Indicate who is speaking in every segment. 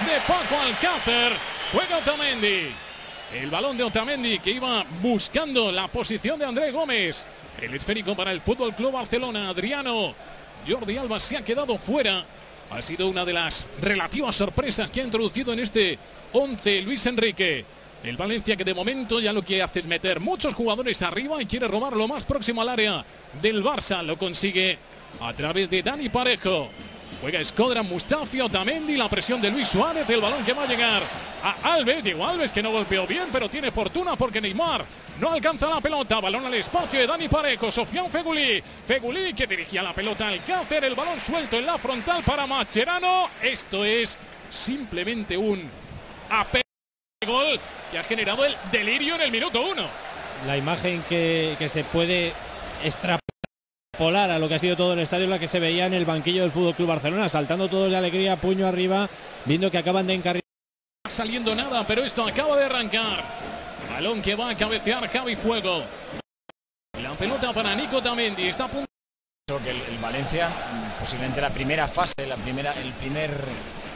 Speaker 1: de Paco Alcácer. Juega Otamendi. El balón de Otamendi que iba buscando la posición de André Gómez. El esférico para el Fútbol Club Barcelona. Adriano. Jordi Alba se ha quedado fuera. Ha sido una de las relativas sorpresas que ha introducido en este 11 Luis Enrique. El Valencia, que de momento ya lo que hace es meter muchos jugadores arriba y quiere robar lo más próximo al área del Barça. Lo consigue a través de Dani Parejo. Juega Shkodran, Mustafi, Otamendi, la presión de Luis Suárez, el balón que va a llegar a Alves. Diego Alves, que no golpeó bien, pero tiene fortuna porque Neymar no alcanza la pelota. Balón al espacio de Dani Parejo, Sofian Feghouli. Feghouli que dirigía la pelota al Alcácer, el balón suelto en la frontal para Mascherano. Esto es simplemente un gol que ha generado el delirio en el minuto 1.
Speaker 2: La imagen que se puede extrapolar a lo que ha sido todo el estadio, la que se veía en el banquillo del FC Barcelona, saltando todos de alegría, puño arriba, viendo que acaban de encarrilar.
Speaker 1: No está saliendo nada, pero esto acaba de arrancar. Balón que va a cabecear Javi Fuego. La pelota para Nico Otamendi. Está a punto.
Speaker 3: Creo que el Valencia, posiblemente la primera fase, el primer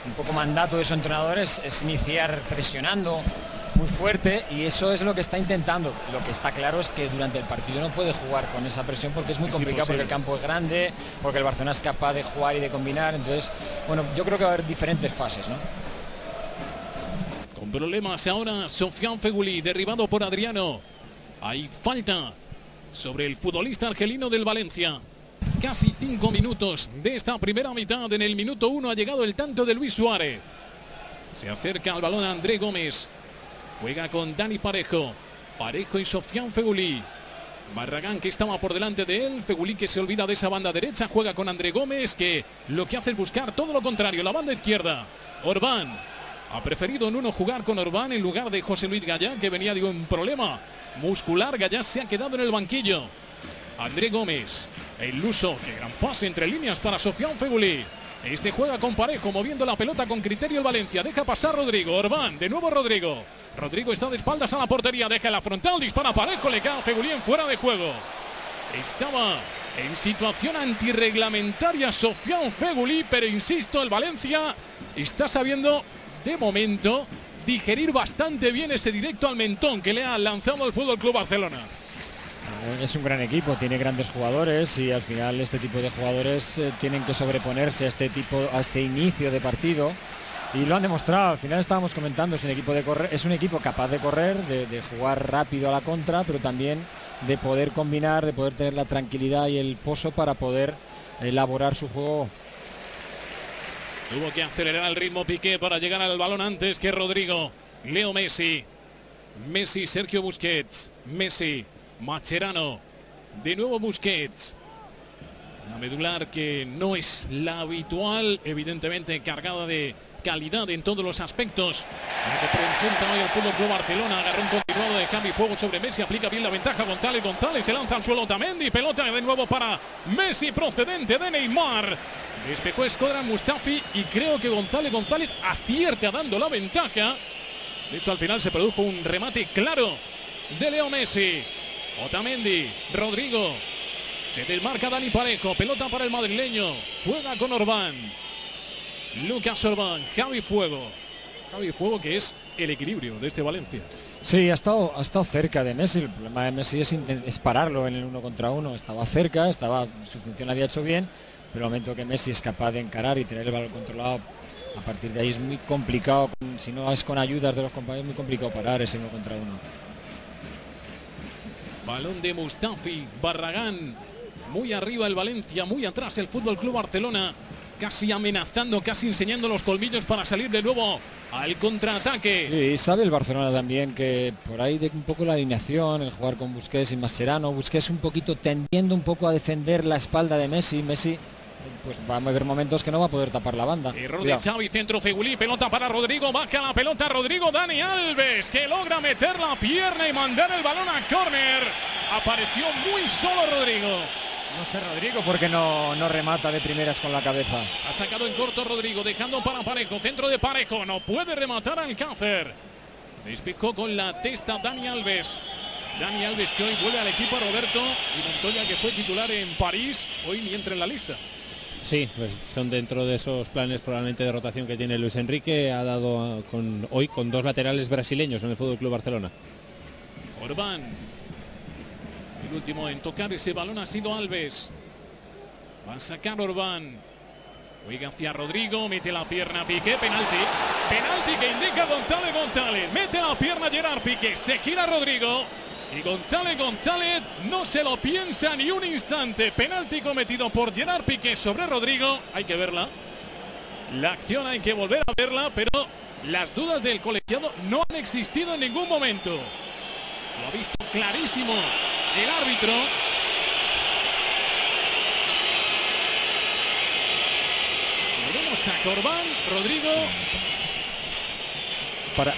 Speaker 3: un poco mandato de su entrenador es iniciar presionando muy fuerte, y eso es lo que está intentando. Lo que está claro es que durante el partido no puede jugar con esa presión porque es muy complicado, porque el campo es grande, porque el Barcelona es capaz de jugar y de combinar. Entonces, bueno, yo creo que va a haber diferentes fases, ¿no?
Speaker 1: Con problemas ahora Sofian Feghouli, derribado por Adriano. Hay falta sobre el futbolista argelino del Valencia. Casi 5 minutos de esta primera mitad. En el minuto 1 ha llegado el tanto de Luis Suárez. Se acerca al balón a André Gómez. Juega con Dani Parejo. Parejo y Sofian Feghouli. Barragán, que estaba por delante de él. Feghouli, que se olvida de esa banda derecha. Juega con André Gómez, que lo que hace es buscar todo lo contrario, la banda izquierda. Orbán. Ha preferido Nuno jugar con Orbán en lugar de José Luis Gallá, que venía de un problema muscular. Gallá se ha quedado en el banquillo. André Gómez. El luso. Qué gran pase entre líneas para Sofian Feghouli. Este juega con Parejo, moviendo la pelota con criterio el Valencia. Deja pasar Rodrigo. Orbán, de nuevo Rodrigo. Rodrigo está de espaldas a la portería. Deja la frontal, dispara Parejo. Le cae a Feghouli en fuera de juego. Estaba en situación antirreglamentaria Sofian Feghouli, pero insisto, el Valencia está sabiendo, de momento, digerir bastante bien ese directo al mentón que le ha lanzado el FC Barcelona.
Speaker 3: Es un gran equipo, tiene grandes jugadores, y al final este tipo de jugadores tienen que sobreponerse a este inicio de partido, y lo han demostrado. Al final estábamos comentando, es un equipo de correr, es un equipo capaz de correr, de jugar rápido a la contra, pero también de poder combinar, de poder tener la tranquilidad y el pozo para poder elaborar su juego.
Speaker 1: Tuvo que acelerar el ritmo Piqué para llegar al balón antes que Rodrigo. Leo Messi. Messi, Sergio Busquets. Messi, Mascherano. De nuevo Busquets. Una medular que no es la habitual, evidentemente cargada de calidad en todos los aspectos. La que presenta hoy el FC Barcelona. Agarrón continuado de Javi Fuego sobre Messi. Aplica bien la ventaja González. Se lanza al suelo Otamendi. Pelota de nuevo para Messi, procedente de Neymar. Despejó Shkodran, Mustafi, y creo que González acierta dando la ventaja. De hecho, al final se produjo un remate claro de Leo Messi. Otamendi, Rodrigo. Se desmarca Dani Parejo. Pelota para el madrileño. Juega con Orbán. Lucas Orbán. Javi Fuego. Javi Fuego, que es el equilibrio de este Valencia.
Speaker 3: Sí, ha estado cerca de Messi. El problema de Messi es pararlo en el 1 contra 1. Estaba cerca, su función la había hecho bien, pero el momento que Messi es capaz de encarar y tener el balón controlado, a partir de ahí es muy complicado. Si no es con ayudas de los compañeros, es muy complicado parar ese 1 contra 1.
Speaker 1: Balón de Mustafi. Barragán. Muy arriba el Valencia, muy atrás el FC Barcelona. Casi amenazando, casi enseñando los colmillos para salir de nuevo al contraataque.
Speaker 3: Sí, sabe el Barcelona también que por ahí de un poco la alineación, el jugar con Busquets y Mascherano. Busquets un poquito tendiendo un poco a defender la espalda de Messi. Messi pues va a haber momentos que no va a poder tapar la banda.
Speaker 1: Error de Xavi, centro Feghouli, pelota para Rodrigo, baja la pelota Rodrigo, Dani Alves, que logra meter la pierna y mandar el balón a córner. Apareció muy solo Rodrigo.
Speaker 3: No sé Rodrigo porque no remata de primeras con la cabeza.
Speaker 1: Ha sacado en corto Rodrigo, dejando para Parejo, centro de Parejo, no puede rematar Alcácer. Despejó con la testa Dani Alves. Dani Alves, que hoy vuelve al equipo, Roberto, y Montoya, que fue titular en París, hoy ni entra en la lista.
Speaker 2: Sí, pues son dentro de esos planes probablemente de rotación que tiene Luis Enrique. Ha dado hoy con 2 laterales brasileños en el Fútbol Club Barcelona.
Speaker 1: Orbán, el último en tocar ese balón ha sido Alves. Va a sacar Orbán. Juega hacia Rodrigo, mete la pierna Piqué, penalti. Penalti que indica González. Mete la pierna Gerard Piqué, se gira Rodrigo. Y González no se lo piensa ni un instante. Penalti cometido por Gerard Piqué sobre Rodrigo. Hay que verla. La acción hay que volver a verla, pero las dudas del colegiado no han existido en ningún momento. Lo ha visto clarísimo el árbitro. Volvemos a Orbán, Rodrigo.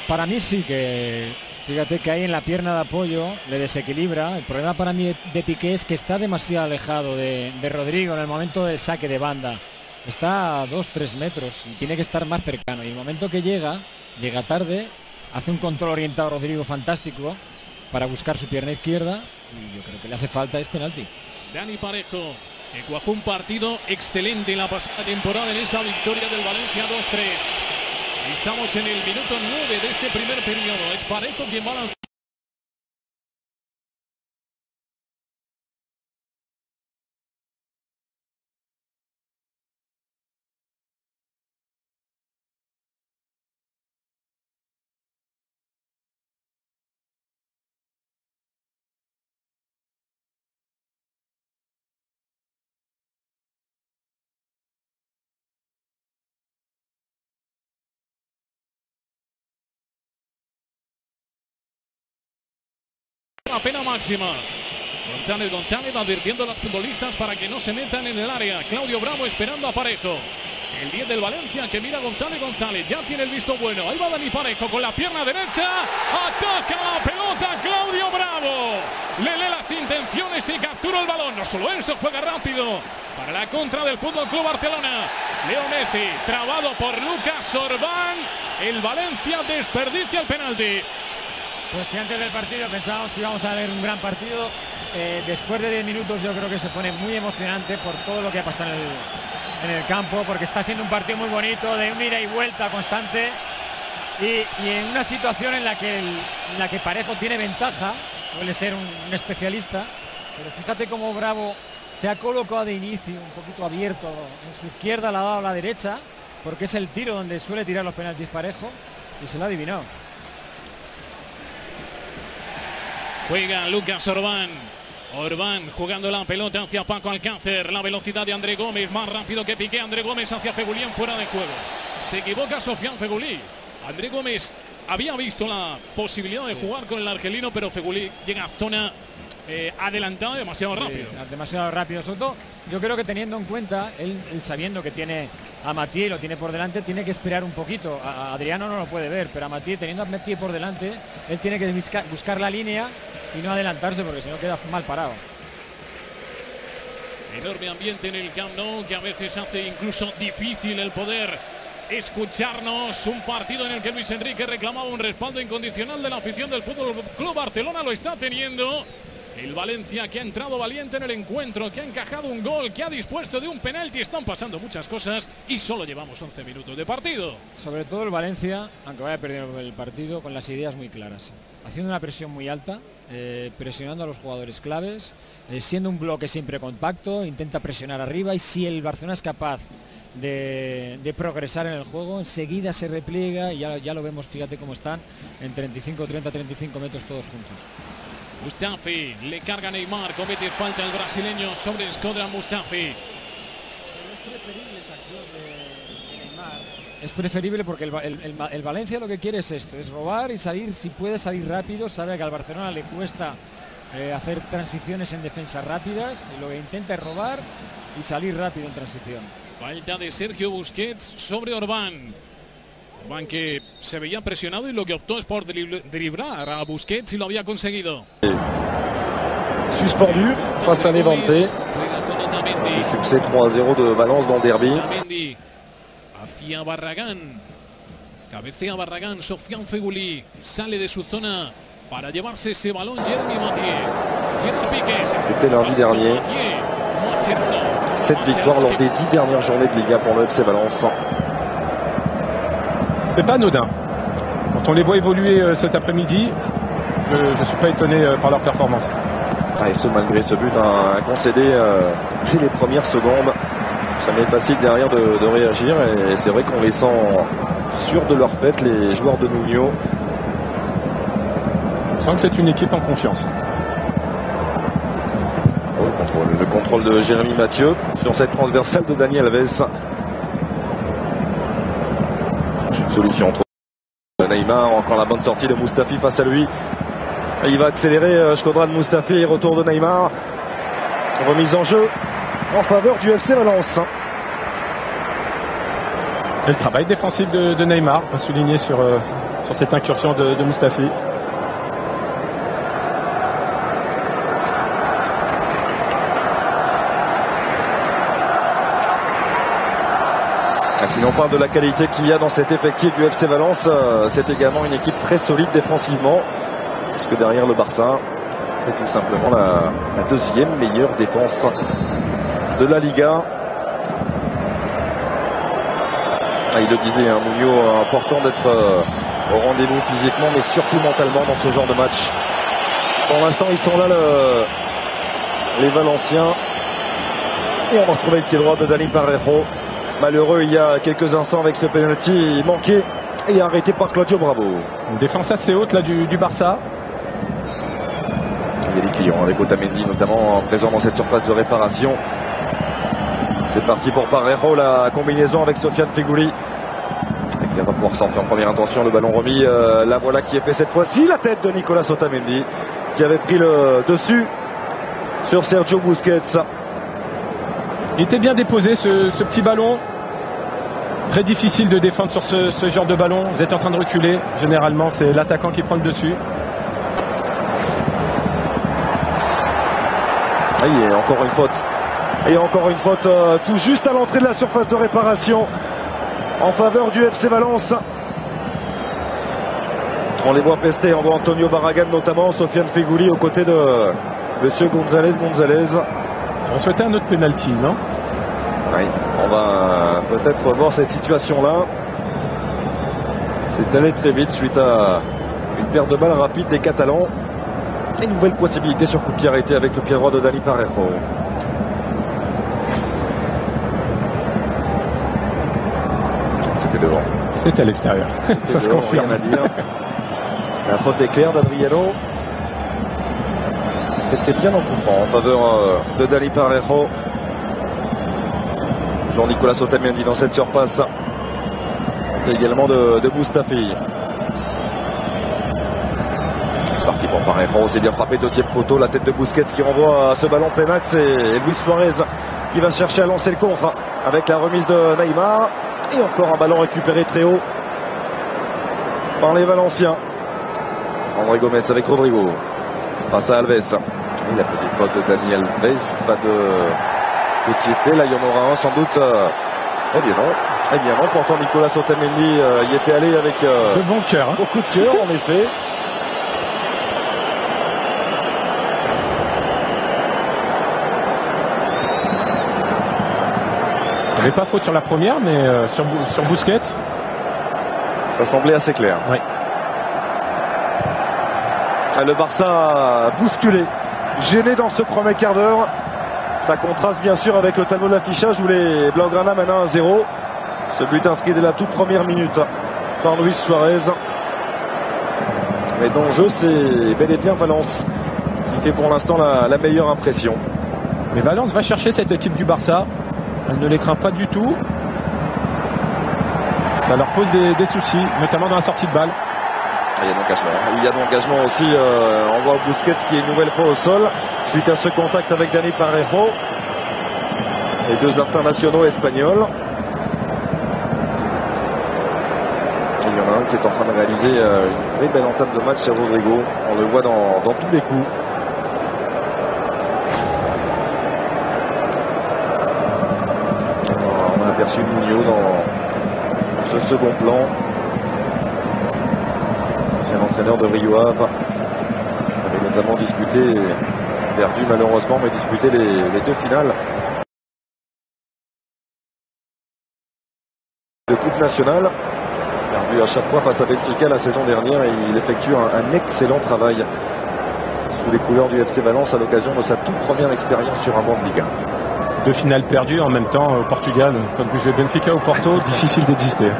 Speaker 3: Para mí sí que... Fíjate que ahí en la pierna de apoyo le desequilibra. El problema para mí de Piqué es que está demasiado alejado de Rodrigo en el momento del saque de banda. Está a 2-3 metros y tiene que estar más cercano. Y el momento que llega tarde, hace un control orientado Rodrigo fantástico para buscar su pierna izquierda. Y yo creo que le hace falta, es penalti.
Speaker 1: Dani Parejo, que cuajó un partido excelente en la pasada temporada en esa victoria del Valencia 2-3. Estamos en el minuto 9 de este primer periodo. Es Parejo quien va a lanzar. La pena máxima. González advirtiendo a los futbolistas para que no se metan en el área. Claudio Bravo esperando a Parejo. El 10 del Valencia que mira a González. Ya tiene el visto bueno. Ahí va Dani Parejo con la pierna derecha. Ataca la pelota Claudio Bravo. Le lee las intenciones y captura el balón. No solo eso, juega rápido para la contra del Fútbol Club Barcelona. Leo Messi, trabado por Lucas Orbán. El Valencia desperdicia el penalti.
Speaker 3: Pues si antes del partido pensábamos que íbamos a ver un gran partido, después de 10 minutos yo creo que se pone muy emocionante por todo lo que ha pasado en el campo, porque está siendo un partido muy bonito, de un ida y vuelta constante y en una situación en la que Parejo tiene ventaja, suele ser un especialista, pero fíjate cómo Bravo se ha colocado de inicio un poquito abierto, en su izquierda la ha dado a la derecha, porque es el tiro donde suele tirar los penaltis Parejo y se lo ha adivinado.
Speaker 1: Juega Lucas Orbán. Orbán jugando la pelota hacia Paco Alcácer. La velocidad de André Gómez, más rápido que Piqué. André Gómez hacia Fegulí fuera de juego. Se equivoca Sofian Fegulí. André Gómez había visto la posibilidad de jugar con el argelino, pero Fegulí llega a zona adelantada demasiado rápido.
Speaker 3: Demasiado rápido. Sobre todo, yo creo que teniendo en cuenta, él sabiendo que tiene a Mathieu, lo tiene por delante, tiene que esperar un poquito. A Adriano no lo puede ver, pero a Mathieu, teniendo a Mathieu por delante, él tiene que buscar la línea y no adelantarse, porque si no queda mal parado.
Speaker 1: Enorme ambiente en el Camp Nou, que a veces hace incluso difícil el poder escucharnos. Un partido en el que Luis Enrique reclamaba un respaldo incondicional de la afición del Fútbol Club Barcelona. Lo está teniendo el Valencia, que ha entrado valiente en el encuentro, que ha encajado un gol, que ha dispuesto de un penalti. Están pasando muchas cosas y solo llevamos 11 minutos de partido.
Speaker 3: Sobre todo el Valencia, aunque vaya perdiendo el partido, con las ideas muy claras, haciendo una presión muy alta, presionando a los jugadores claves, siendo un bloque siempre compacto, intenta presionar arriba, y si el Barcelona es capaz de progresar en el juego, enseguida se repliega y ya lo vemos. Fíjate cómo están en 35, 30, 35 metros todos juntos.
Speaker 1: Mustafi, le carga Neymar, comete falta el brasileño sobre Shkodran Mustafi.
Speaker 3: Es preferible esa acción de Neymar. Es preferible porque el Valencia lo que quiere es esto, es robar y salir, si puede salir rápido. Sabe que al Barcelona le cuesta hacer transiciones en defensa rápidas, y lo que intenta es robar y salir rápido en transición.
Speaker 1: Falta de Sergio Busquets sobre Orbán. Orbán, que se veía presionado y lo que optó es por driblar a Busquets, y lo había conseguido.
Speaker 4: Suspendu face à Levante. Le succès 3-0 de Valence dans le derby.
Speaker 1: Otamendi hacia Barragán. Cabecea Barragán, Sofian Fegulí sale de su zona para llevarse ese balón Jeremy Mathieu. Gerard Piqué.
Speaker 4: C'était lundi dernier. 7 victoires lors des 10 dernières journées de Liga pour le FC Valence.
Speaker 5: C'est pas anodin. Quand on les voit évoluer cet après-midi, je ne suis pas étonné par leur performance.
Speaker 4: Ah, et ce malgré ce but concédé dès les premières secondes. Jamais facile derrière de réagir, et c'est vrai qu'on les sent sûrs de leur fête, les joueurs de Nuno.
Speaker 5: On sent que c'est une équipe en confiance.
Speaker 4: Le contrôle de Jérémy Mathieu sur cette transversale de Dani Alves. Une solution entre Neymar, encore la bonne sortie de Mustafi face à lui. Il va accélérer Shkodran Mustafi, retour de Neymar. Remise en jeu en faveur du FC Valence.
Speaker 5: Et le travail défensif de Neymar, à souligner sur cette incursion de Mustafi.
Speaker 4: Si l'on parle de la qualité qu'il y a dans cet effectif du FC Valence, c'est également une équipe très solide défensivement, puisque derrière le Barça, c'est tout simplement la deuxième meilleure défense de la Liga. Il le disait, Nuno, important d'être au rendez-vous physiquement, mais surtout mentalement dans ce genre de match. Pour l'instant, ils sont là, les Valenciens. Et on va retrouver le pied droit de Dani Parejo. Malheureux il y a quelques instants avec ce penalty manqué et arrêté par Claudio Bravo.
Speaker 5: Une défense assez haute là du Barça.
Speaker 4: Il y a des clients avec Otamendi notamment présent dans cette surface de réparation. C'est parti pour Parejo, la combinaison avec Sofiane Feghouli. Qui va pouvoir sortir en première intention, le ballon remis. La voilà qui est fait cette fois-ci, la tête de Nicolas Otamendi qui avait pris le dessus sur Sergio Busquets.
Speaker 5: Il était bien déposé ce petit ballon. Très difficile de défendre sur ce genre de ballon. Vous êtes en train de reculer. Généralement, c'est l'attaquant qui prend le dessus.
Speaker 4: Et encore une faute. Et encore une faute tout juste à l'entrée de la surface de réparation en faveur du FC Valence. On les voit pester. On voit Antonio Barragan notamment, Sofiane Feghouli aux côtés de Monsieur González.
Speaker 5: On va souhaiter un autre penalty, non?
Speaker 4: Oui, on va peut-être revoir cette situation-là. C'est allé très vite suite à une paire de balles rapide des Catalans. Et une nouvelle possibilité sur coup de pied arrêté avec le pied droit de Dani Parejo. C'était devant.
Speaker 5: C'était à l'extérieur. Ça se confirme.
Speaker 4: Rien à dire. La faute est claire d'Adriano. C'était bien en coup franc en faveur de Dani Parejo. Jean-Nicolas Otamendi dans cette surface. Et également de Mustafi. C'est parti pour Parejo. C'est bien frappé, deuxième poteau. La tête de Busquets qui renvoie à ce ballon Penax. Et Luis Suarez qui va chercher à lancer le contre avec la remise de Neymar. Et encore un ballon récupéré très haut par les Valenciens. André Gomes avec Rodrigo. Passe à Alves. Et la petite faute de Dani Alves. Pas de coup de sifflet. Là, il y en aura un sans doute. Eh bien non. Eh bien non. Pourtant, Nicolas Otamendi y était allé avec
Speaker 5: de bon cœur.
Speaker 4: Beaucoup de cœur, en effet.
Speaker 5: Il n'y avait pas faute sur la première, mais sur Busquets.
Speaker 4: Ça semblait assez clair.
Speaker 5: Oui.
Speaker 4: Le Barça bousculé, gêné dans ce premier quart d'heure. Ça contraste bien sûr avec le tableau d'affichage où les Blaugrana mènent 1-0. Ce but inscrit dès la toute première minute par Luis Suarez. Mais dans le jeu, c'est bel et bien Valence qui fait pour l'instant la meilleure impression.
Speaker 5: Mais Valence va chercher cette équipe du Barça. Elle ne les craint pas du tout. Ça leur pose des soucis, notamment dans la sortie de balle.
Speaker 4: Il y a de l'engagement. Il y a de l'engagement aussi. On voit Busquets qui est une nouvelle fois au sol suite à ce contact avec Dani Parejo. Les deux internationaux espagnols. Et il y en a un qui est en train de réaliser une très belle entame de match, c'est Rodrigo. On le voit dans tous les coups. On a aperçu Nuno dans ce second plan. C'est l'entraîneur de Rio Ave. On avait notamment disputé perdu malheureusement, mais disputé les deux finales de Coupe nationale. Perdu à chaque fois face à Benfica la saison dernière, et il effectue un excellent travail sous les couleurs du FC Valence à l'occasion de sa toute première expérience sur un banc de Ligue 1.
Speaker 5: Deux finales perdues en même temps au Portugal. Quand vous jouez Benfica ou Porto, difficile d'exister.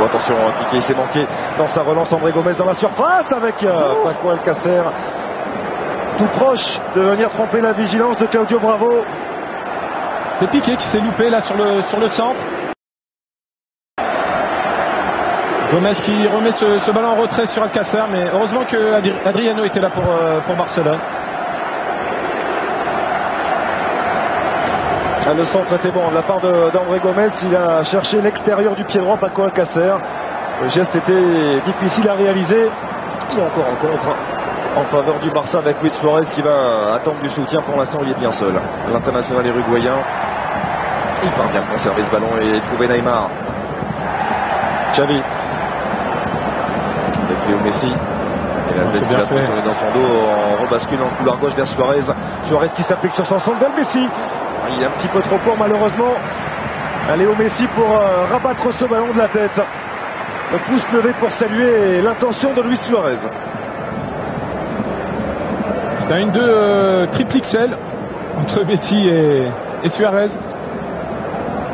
Speaker 4: Attention, Piqué, il s'est manqué dans sa relance. André Gomes dans la surface avec Paco Alcácer, tout proche de venir tromper la vigilance de Claudio Bravo.
Speaker 5: C'est Piqué qui s'est loupé là sur le centre. Gomes qui remet ce ballon en retrait sur Alcácer, mais heureusement que Adriano était là pour Barcelone.
Speaker 4: Le centre était bon de la part d'André Gomes. Il a cherché l'extérieur du pied droit, Paco Alcácer. Le geste était difficile à réaliser. Et encore en contre en faveur du Barça avec Luis Suarez qui va attendre du soutien. Pour l'instant, il est bien seul. L'international uruguayen, il parvient à conserver ce ballon et trouver Neymar. Xavi avec Léo Messi. Et la qui va se positionner dans son dos en rebascule en couloir gauche vers Suarez. Suarez qui s'applique sur son centre vers Messi. Il est un petit peu trop court malheureusement. Léo Messi pour rabattre ce ballon de la tête. Le pouce levé pour saluer l'intention de Luis Suarez.
Speaker 5: C'est un 1-2 triple XL entre Messi et Suarez.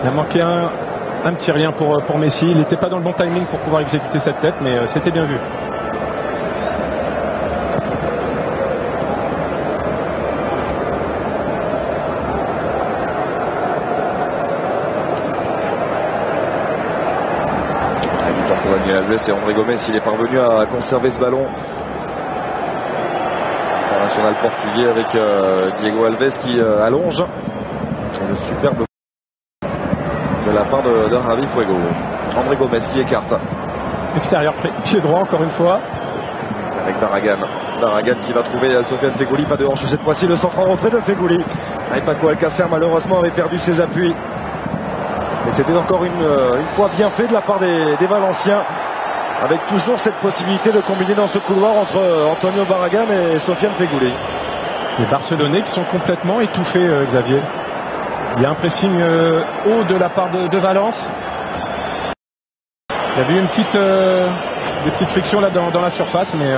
Speaker 5: Il a manqué un petit rien pour Messi. Il n'était pas dans le bon timing pour pouvoir exécuter cette tête, mais c'était bien vu.
Speaker 4: Et André Gomes, il est parvenu à conserver ce ballon. International portugais avec Diego Alves qui allonge. Le superbe de la part de Javi Fuego. André Gomes qui écarte.
Speaker 5: Extérieur pied droit encore une fois.
Speaker 4: Avec Barragan. Barragan qui va trouver Sofiane Feghouli. Pas de hanche cette fois-ci. Le centre en rentrée de Feghouli. Et Paco Alcácer malheureusement avait perdu ses appuis. Et c'était encore une fois bien fait de la part des Valenciens. Avec toujours cette possibilité de combiner dans ce couloir entre Antonio Barragan et Sofiane Feghouli.
Speaker 5: Les Barcelonais qui sont complètement étouffés, Xavier. Il y a un pressing haut de la part de Valence. Il y avait eu des petites frictions là dans la surface, mais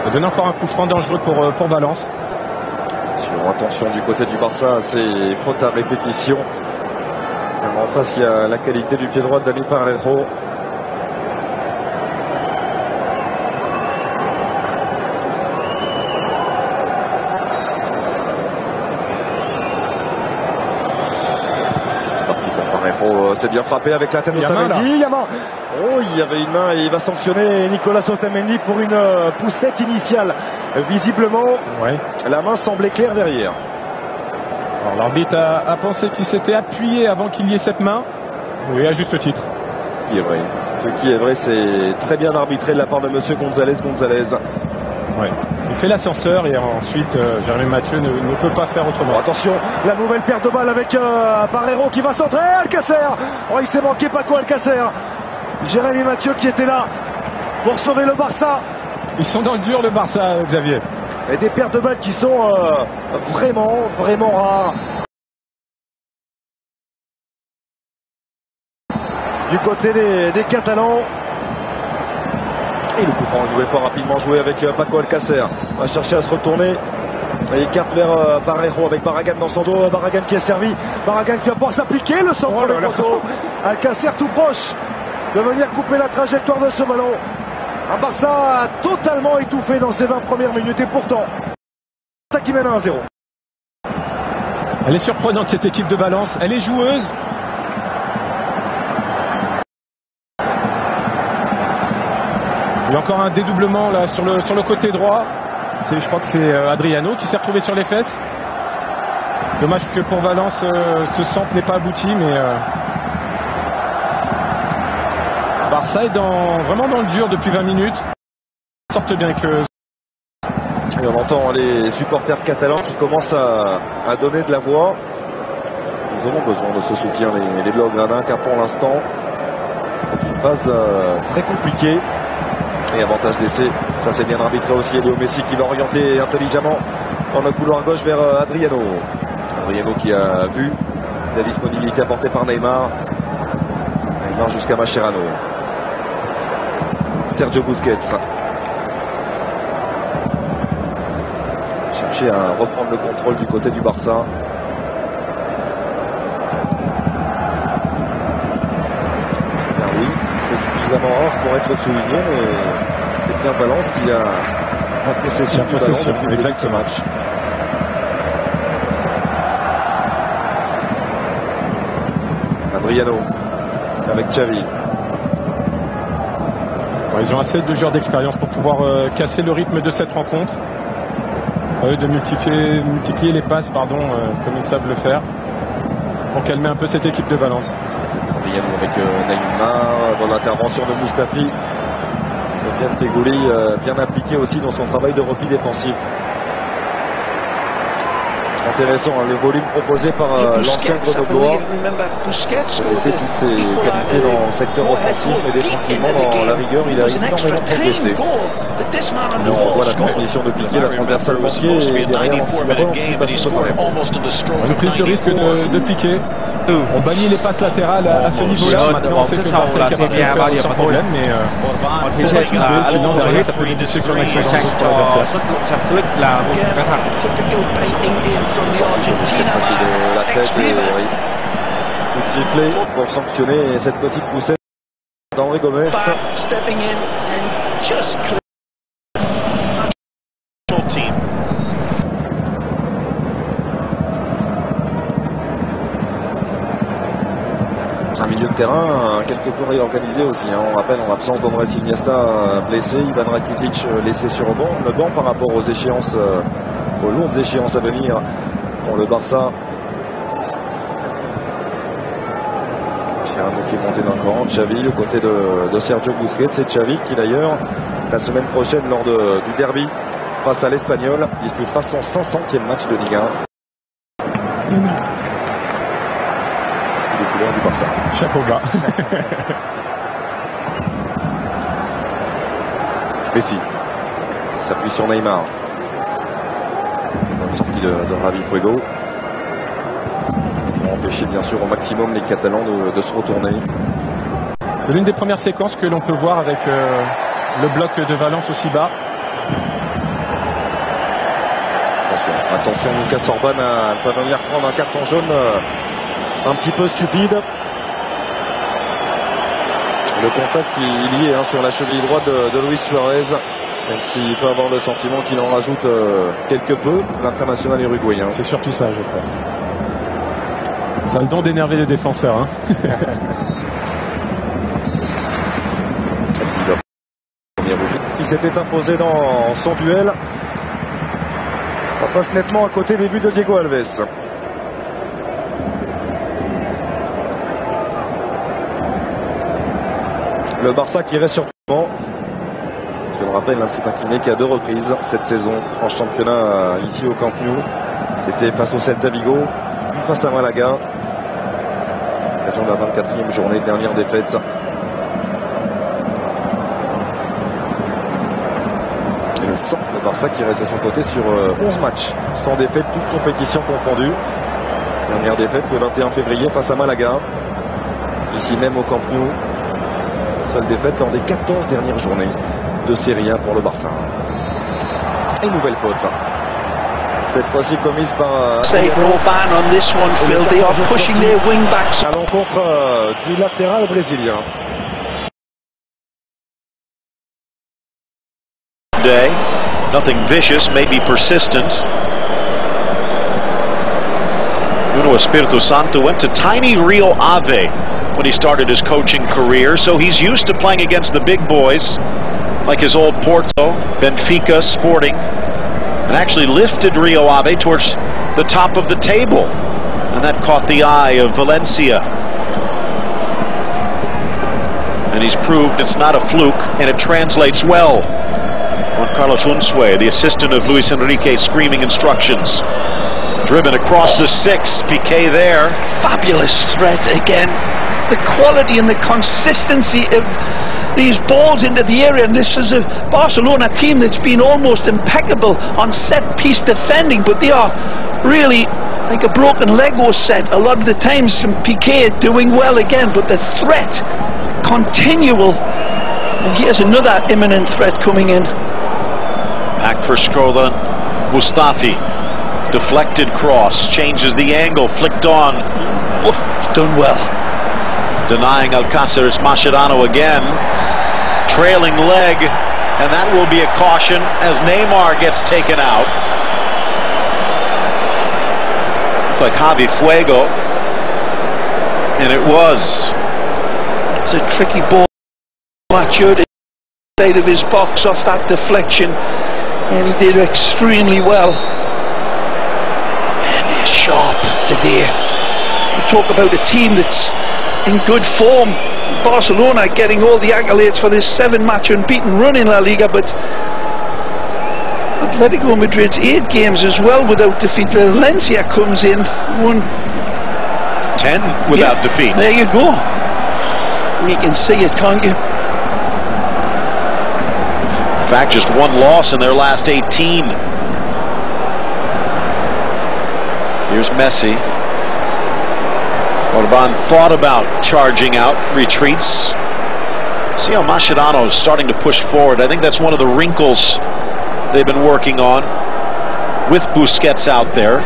Speaker 5: ça donne encore un coup franc dangereux pour Valence.
Speaker 4: Attention du côté du Barça, c'est faute à répétition. En face, il y a la qualité du pied droit de Dani Parejo. C'est parti pour Parejo. C'est bien frappé avec la tête d'Otamendi. Yaman. Oh, il y avait une main et il va sanctionner Nicolas Otamendi pour une poussette initiale. Visiblement,
Speaker 5: ouais. La
Speaker 4: main semblait claire derrière.
Speaker 5: L'arbitre a pensé qu'il s'était appuyé avant qu'il y ait cette main. Oui, à juste titre.
Speaker 4: Ce qui est vrai. Ce qui est vrai, c'est très bien arbitré de la part de monsieur González.
Speaker 5: Ouais. Il fait l'ascenseur et ensuite Jérémy Mathieu ne peut pas faire autrement.
Speaker 4: Attention, la nouvelle perte de balle avec Parejo qui va centrer. Alcácer. Oh, il s'est manqué Paco Alcácer. Jérémy Mathieu qui était là pour sauver le Barça.
Speaker 5: Ils sont dans le dur, le Barça, Xavier.
Speaker 4: Et des pertes de balles qui sont vraiment rares. Du côté des Catalans. Et le coup franc une nouvelle fois rapidement joué avec Paco Alcácer. Va chercher à se retourner. Et écarte vers Parejo avec Barragan dans son dos. Barragan qui est servi. Barragan qui va pouvoir s'appliquer. Le centre de poteau. Alcácer tout proche de venir couper la trajectoire de ce ballon. Un Barça totalement étouffé dans ses 20 premières minutes. Et pourtant, ça qui mène à 1-0.
Speaker 5: Elle est surprenante cette équipe de Valence. Elle est joueuse. Il y a encore un dédoublement là sur le côté droit. Je crois que c'est Adriano qui s'est retrouvé sur les fesses. Dommage que pour Valence ce centre n'est pas abouti, mais Barça est vraiment dans le dur depuis 20 minutes. Ils sortent bien que...
Speaker 4: Et on entend les supporters catalans qui commencent à donner de la voix. Ils auront besoin de ce soutien, les Blaugrana, car pour l'instant, c'est une phase très compliquée. Et avantage d'essai, ça c'est bien arbitré aussi. Léo Messi qui va orienter intelligemment dans le couloir gauche vers Adriano. Adriano qui a vu la disponibilité apportée par Neymar. Neymar jusqu'à Mascherano. Sergio Busquets. Chercher à reprendre le contrôle du côté du Barça. Oui, c'est suffisamment rare pour être souligné, mais c'est bien Valence qui a la possession du ballon depuis le début de ce match. Adriano avec Xavi.
Speaker 5: Bon, ils ont assez de joueurs d'expérience pour pouvoir casser le rythme de cette rencontre. De multiplier les passes, comme ils savent le faire, pour calmer un peu cette équipe de Valence.
Speaker 4: Adriano avec Neymar dans l'intervention de Mustafi. Sofiane Feghouli bien impliqué aussi dans son travail de repli défensif. Intéressant, hein, le volume proposé par l'ancien Grenoblois. Vous connaissez toutes ses qualités dans le secteur offensif, mais défensivement, dans la rigueur, il a énormément progressé. On voit la transmission de Piqué, la transversale manquée, et derrière la bonne anticipation de Palermo.
Speaker 5: Une prise de risque de Piqué. On bannit les passes latérales à ce niveau-là. Maintenant, on sait que Barça est capable de le faire sans problème, mais il faut pas se louper, sinon derrière, ça peut déboucher sur une action dangereuse pour l'adversaire.
Speaker 4: Facile de la tête et coup de sifflet pour sanctionner cette petite poussette d'André Gomes. Un milieu de terrain quelque peu réorganisé aussi. Hein. On rappelle en l'absence d'Andrés Iniesta blessé, Ivan Rakitic laissé sur le banc par rapport aux échéances, aux lourdes échéances à venir pour le Barça. Mascherano qui est monté d'un cran, Xavi, le côté de Sergio Busquets. C'est Xavi qui d'ailleurs, la semaine prochaine lors du derby face à l'Espagnol, disputera son 500e match de Ligue 1. Les couleurs du Barça.
Speaker 5: Chapeau bas.
Speaker 4: Messi s'appuie sur Neymar. Bonne sortie de Javi Fuego. Pour empêcher bien sûr au maximum les Catalans de se retourner.
Speaker 5: C'est l'une des premières séquences que l'on peut voir avec le bloc de Valence aussi bas.
Speaker 4: Attention, Lucas Orban va venir prendre un carton jaune un petit peu stupide. Le contact il y est sur la cheville droite de Luis Suarez, même s'il peut avoir le sentiment qu'il en rajoute quelque peu, l'international uruguayen.
Speaker 5: C'est surtout ça, je crois. Ça a le don d'énerver les défenseurs. Hein.
Speaker 4: Qui s'était imposé dans son duel. Ça passe nettement à côté des buts de Diego Alves. Le Barça qui reste sur tout le banc. Je me rappelle, s'est incliné qu'à 2 reprises cette saison en championnat ici au Camp Nou. C'était face au Celta Vigo, puis face à Malaga. Occasion de la 24e journée, dernière défaite. Et le Barça qui reste de son côté sur 11 matchs, sans défaite, toutes compétitions confondues. Dernière défaite le 21 février face à Malaga. Ici même au Camp Nou. Seule défaite lors des 14 dernières journées de Serie A pour le Barça. Et nouvelle faute. Cette fois-ci commise par à l'encontre du latéral brésilien.
Speaker 6: Nothing vicious, maybe persistent. Nuno Espirito Santo went to tiny Rio Ave when he started his coaching career, so he's used to playing against the big boys, like his old Porto, Benfica, Sporting, and actually lifted Rio Ave towards the top of the table, and that caught the eye of Valencia. And he's proved it's not a fluke, and it translates well. Juan Carlos Unzué, the assistant of Luis Enrique, screaming instructions. Driven across the 6, Piqué there.
Speaker 7: Fabulous threat again. The quality and the consistency of these balls into the area, and this is a Barcelona team that's been almost impeccable on set-piece defending, but they are really like a broken Lego set a lot of the times. Some Piqué doing well again, but the threat continual, and here's another imminent threat coming in.
Speaker 6: Back for Škoda. Mustafi, deflected cross, changes the angle, flicked on.
Speaker 7: Oh, done well.
Speaker 6: Denying Alcácer. It's Mascherano again. Trailing leg, and that will be a caution as Neymar gets taken out. Like Javi Fuego, and it was.
Speaker 7: It's a tricky ball. Matured inside of his box off that deflection, and he did extremely well. And he's sharp today. We talk about a team that's in good form. Barcelona getting all the accolades for this 7-match unbeaten run in La Liga, but Atletico Madrid's 8 games as well without defeat. Valencia comes in, won
Speaker 6: 10 without defeat.
Speaker 7: There you go. You can see it, can't you?
Speaker 6: In fact, just 1 loss in their last 18. Here's Messi. Orban thought about charging out, retreats. See how Mascherano is starting to push forward. I think that's one of the wrinkles they've been working on with Busquets out there.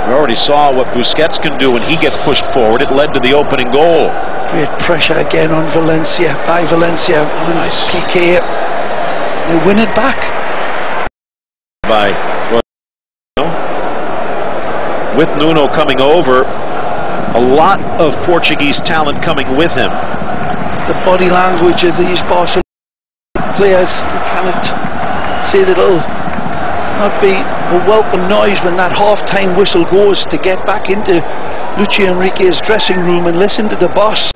Speaker 6: We already saw what Busquets can do when he gets pushed forward. It led to the opening goal.
Speaker 7: Great pressure again on Valencia, by Valencia.
Speaker 6: Nice.
Speaker 7: Piqué, they win it back.
Speaker 6: By with Nuno coming over, a lot of Portuguese talent coming with him.
Speaker 7: The body language of these Barcelona players, you cannot say that it'll not be a welcome noise when that half-time whistle goes, to get back into Luis Enrique's dressing room and listen to the boss.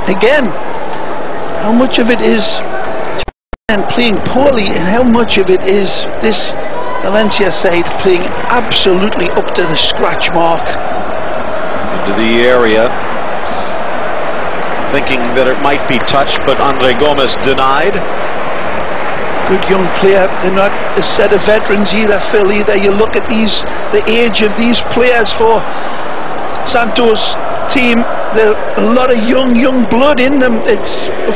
Speaker 7: Again, how much of it is and playing poorly, and how much of it is this Valencia side playing absolutely up to the scratch mark.
Speaker 6: Into the area, thinking that it might be touched, but Andre Gomes denied.
Speaker 7: Good young player. They're not a set of veterans either, Phil, either. You look at the age of these players for Santos' team, there are a lot of young blood in them. It's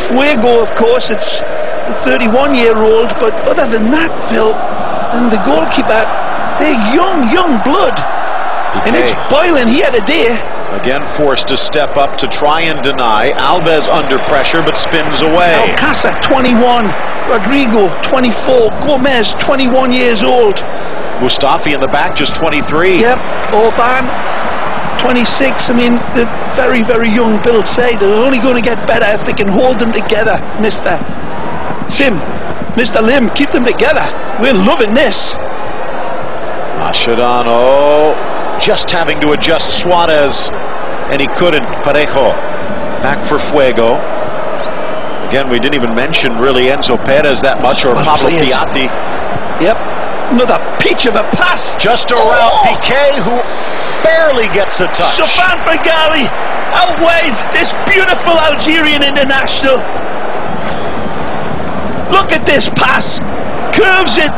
Speaker 7: Fuego, of course, it's a 31-year-old, but other than that, Phil, and the goalkeeper, they're young blood. Piqué. And it's boiling here today.
Speaker 6: Again forced to step up to try and deny. Alves under pressure but spins away.
Speaker 7: Alcácer 21, Rodrigo 24, Gomez 21 years old.
Speaker 6: Mustafi in the back just 23.
Speaker 7: Yep, Orban 26. I mean, the very young build side. They're only going to get better if they can hold them together. Mr. Lim, keep them together. We're loving this.
Speaker 6: Mascherano just having to adjust Suarez, and he couldn't. Parejo back for Fuego. Again, we didn't even mention really Enzo Perez that much, or Pablo Piatti.
Speaker 7: Yep, another peach of a pass.
Speaker 6: Just around Piqué, who barely gets a touch.
Speaker 7: Sofan Baghali outweighs this beautiful Algerian international. Look at this pass, curves it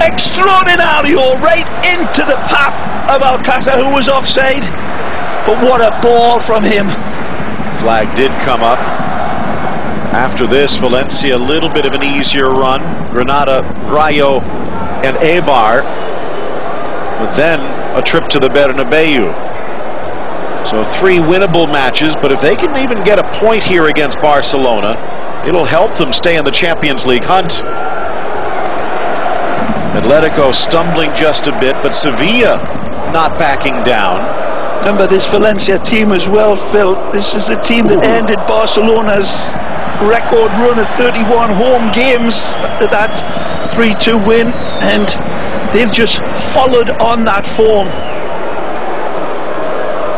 Speaker 7: extraordinario right into the path of Alcácer, who was offside. But what a ball from him.
Speaker 6: Flag did come up. After this, Valencia a little bit of an easier run. Granada, Rayo, and Eibar. But then a trip to the Bernabeu. So 3 winnable matches, but if they can even get a point here against Barcelona, it'll help them stay in the Champions League hunt. Atletico stumbling just a bit, but Sevilla not backing down.
Speaker 7: Remember this Valencia team as well, Phil. This is the team that ended Barcelona's record run of 31 home games after that 3-2 win, and they've just followed on that form.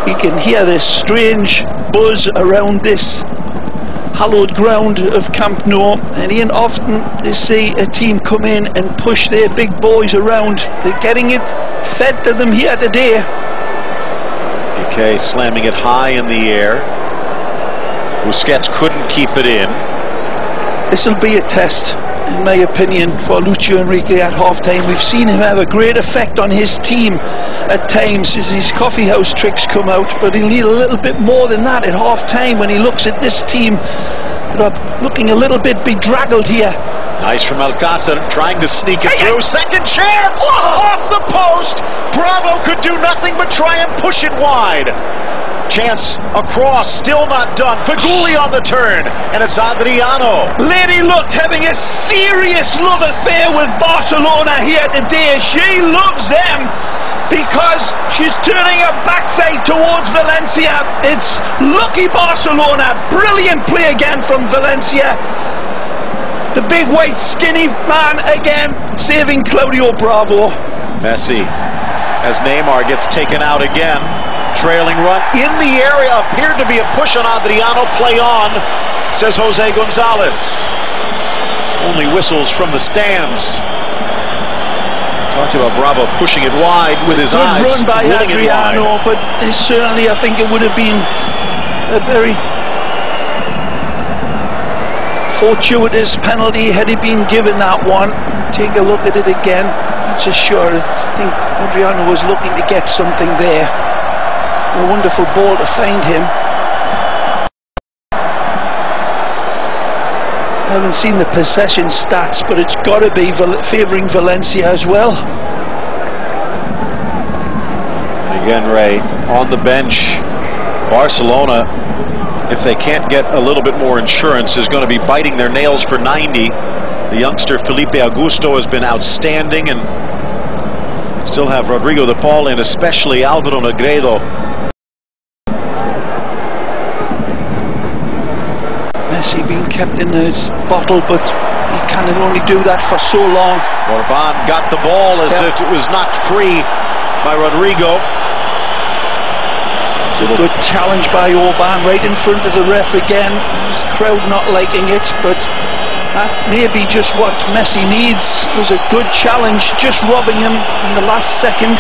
Speaker 7: You can hear this strange buzz around this hallowed ground of Camp Nou, and ain't often they see a team come in and push their big boys around. They're getting it fed to them here today.
Speaker 6: Piqué slamming it high in the air. Busquets couldn't keep it in.
Speaker 7: This will be a test, in my opinion, for Lucho Enrique at half-time. We've seen him have a great effect on his team at times as his coffee house tricks come out, but he'll need a little bit more than that at half-time when he looks at this team that are looking a little bit bedraggled here.
Speaker 6: Nice from Alcácer, trying to sneak it through. Second chance! Off the post! Bravo could do nothing but try and push it wide. Chance across, still not done. Feghouli on the turn, and it's Adriano.
Speaker 7: Lady Luck having a serious love affair with Barcelona here today. She loves them because she's turning her backside towards Valencia. It's lucky Barcelona. Brilliant play again from Valencia. The big white skinny man again saving Claudio Bravo.
Speaker 6: Messi, as Neymar gets taken out again. Trailing run in the area, appeared to be a push on Adriano. Play on, says Jose Gonzalez. Only whistles from the stands. Talked about Bravo pushing it wide with his eyes.
Speaker 7: Good run by Adriano, but certainly I think it would have been a very fortuitous penalty had he been given that one. Take a look at it again. Just sure, I think Adriano was looking to get something there. A wonderful ball to find him. I haven't seen the possession stats, but it's got to be favouring Valencia as well.
Speaker 6: Again, Ray, on the bench, Barcelona, if they can't get a little bit more insurance, is going to be biting their nails for 90. The youngster Felipe Augusto has been outstanding, and still have Rodrigo de Paul and especially Álvaro Negredo.
Speaker 7: Messi being kept in his bottle, but he can only do that for so long.
Speaker 6: Orban got the ball as it was knocked free by Rodrigo.
Speaker 7: Good challenge by Orban right in front of the ref again. His crowd not liking it, but that may be just what Messi needs. It was a good challenge, just robbing him in the last second.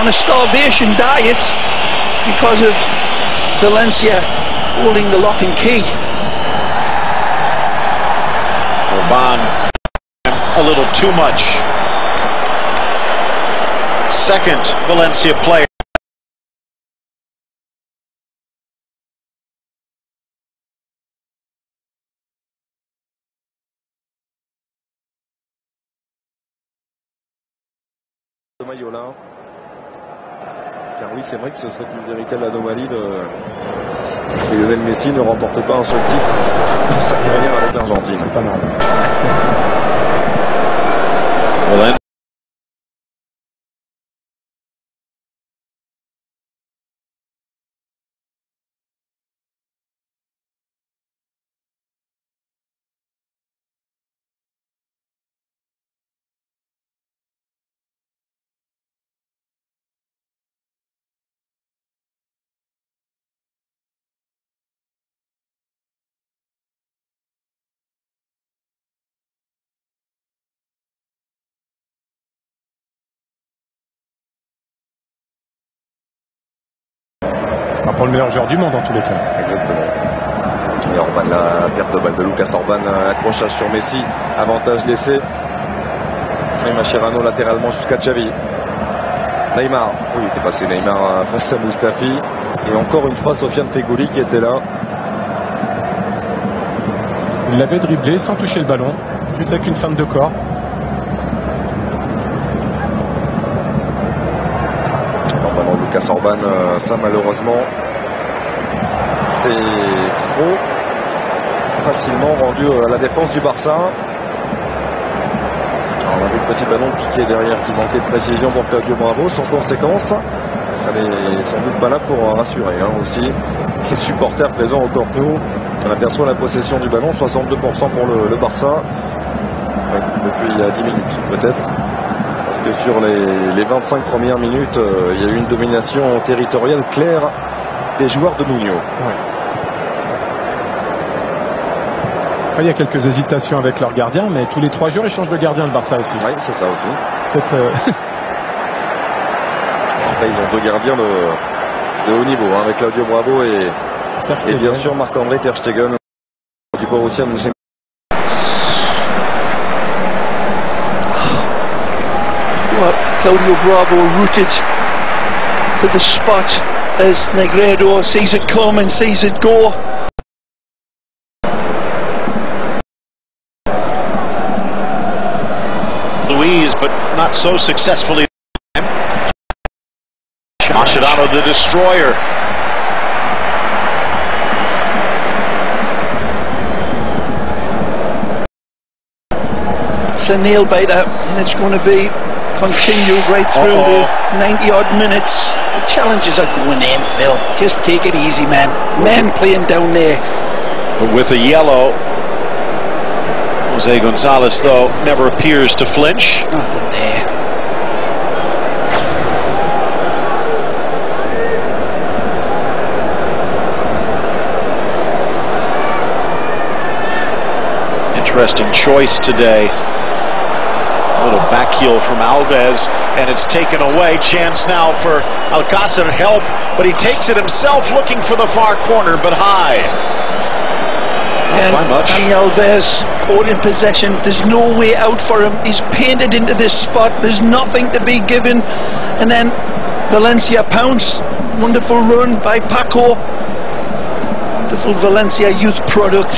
Speaker 7: On a starvation diet because of Valencia holding the lock and key.
Speaker 6: Orban a little too much. Second Valencia player.
Speaker 4: Maillot-là. Car oui, c'est vrai que ce serait une véritable anomalie que Lionel Messi ne remporte pas un seul titre dans sa carrière avec l'Argentine.
Speaker 5: C'est pas normal.
Speaker 6: Well,
Speaker 5: Pour le meilleur joueur du monde en tous les cas.
Speaker 4: Exactement. Et Orban, la perte de balle de Lucas Orban, accrochage sur Messi, avantage laissé. Et Mascherano latéralement jusqu'à Xavi. Neymar, oui, il était passé Neymar face à Mustafi. Et encore une fois Sofiane Feghouli qui était là.
Speaker 5: Il l'avait dribblé sans toucher le ballon, juste avec une feinte de corps.
Speaker 4: Lucas Orban, ça malheureusement c'est trop facilement rendu à la défense du Barça. Alors, on a vu le petit ballon piqué derrière qui manquait de précision pour Claudio Bravo. Sans conséquence, ça n'est sans doute pas là pour rassurer aussi. Les supporters présents au Camp Nou, on aperçoit la possession du ballon, 62% pour le Barça. Ouais, depuis 10 minutes peut-être. Que sur les 25 premières minutes, il y a eu une domination territoriale claire des joueurs de Nuno.
Speaker 5: Ouais. Après, il y a quelques hésitations avec leur gardien, mais tous les 3 jours, ils changent de gardien, le Barça aussi.
Speaker 4: Oui, c'est ça aussi.
Speaker 5: Peut-être.
Speaker 4: Après, ils ont 2 gardiens de haut niveau, hein, avec Claudio Bravo et bien sûr Marc-André Ter Stegen du Borussia Mönchengladbach.
Speaker 7: Well, Claudio Bravo rooted to the spot as Negredo sees it come and sees it go.
Speaker 6: Louise, but not so successfully. Mascherano, the destroyer.
Speaker 7: It's a nail biter, and it's going to be continued right through the 90-odd minutes. The challenges are going in, Phil. Just take it easy, man. Men playing down there.
Speaker 6: But with a yellow, Jose Gonzalez, though, never appears to flinch.
Speaker 7: Nothing there.
Speaker 6: Interesting choice today. A little back heel from Alves, and it's taken away. Chance now for Alcácer, help, but he takes it himself, looking for the far corner, but high.
Speaker 7: And Dani Alves caught in possession. There's no way out for him. He's painted into this spot. There's nothing to be given. And then Valencia pounce. Wonderful run by Paco. Wonderful Valencia youth product.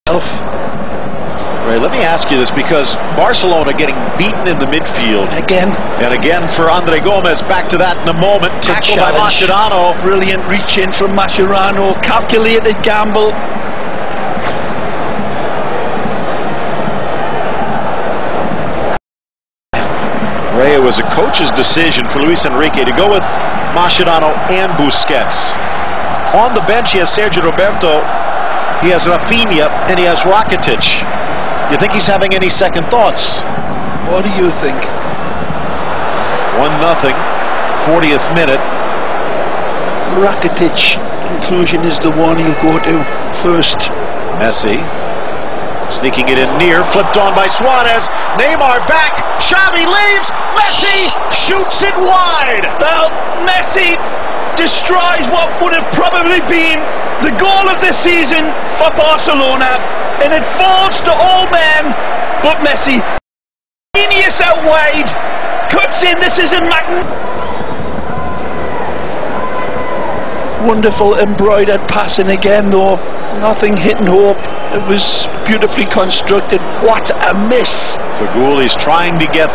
Speaker 6: Ray, let me ask you this, because Barcelona getting beaten in the midfield.
Speaker 7: Again.
Speaker 6: And again for Andre Gomez. Back to that in a moment. Tackle by Mascherano.
Speaker 7: Brilliant reach in from Mascherano. Calculated gamble.
Speaker 6: Ray, it was a coach's decision for Luis Enrique to go with Mascherano and Busquets. On the bench, he has Sergio Roberto, he has Rafinha, and he has Rakitic. You think he's having any second thoughts?
Speaker 7: What do you think?
Speaker 6: 1-0, 40th minute.
Speaker 7: Rakitic conclusion is the one you go to first.
Speaker 6: Messi sneaking it in near, flipped on by Suarez. Neymar back, Xavi leaves, Messi shoots it wide.
Speaker 7: Well, Messi destroys what would have probably been the goal of the season for Barcelona, and it falls to all men but Messi. Genius out wide, cuts in. This is a wonderful embroidered passing again, though nothing hitting hope. It was beautifully constructed. What a miss!
Speaker 6: Fagul is trying to get.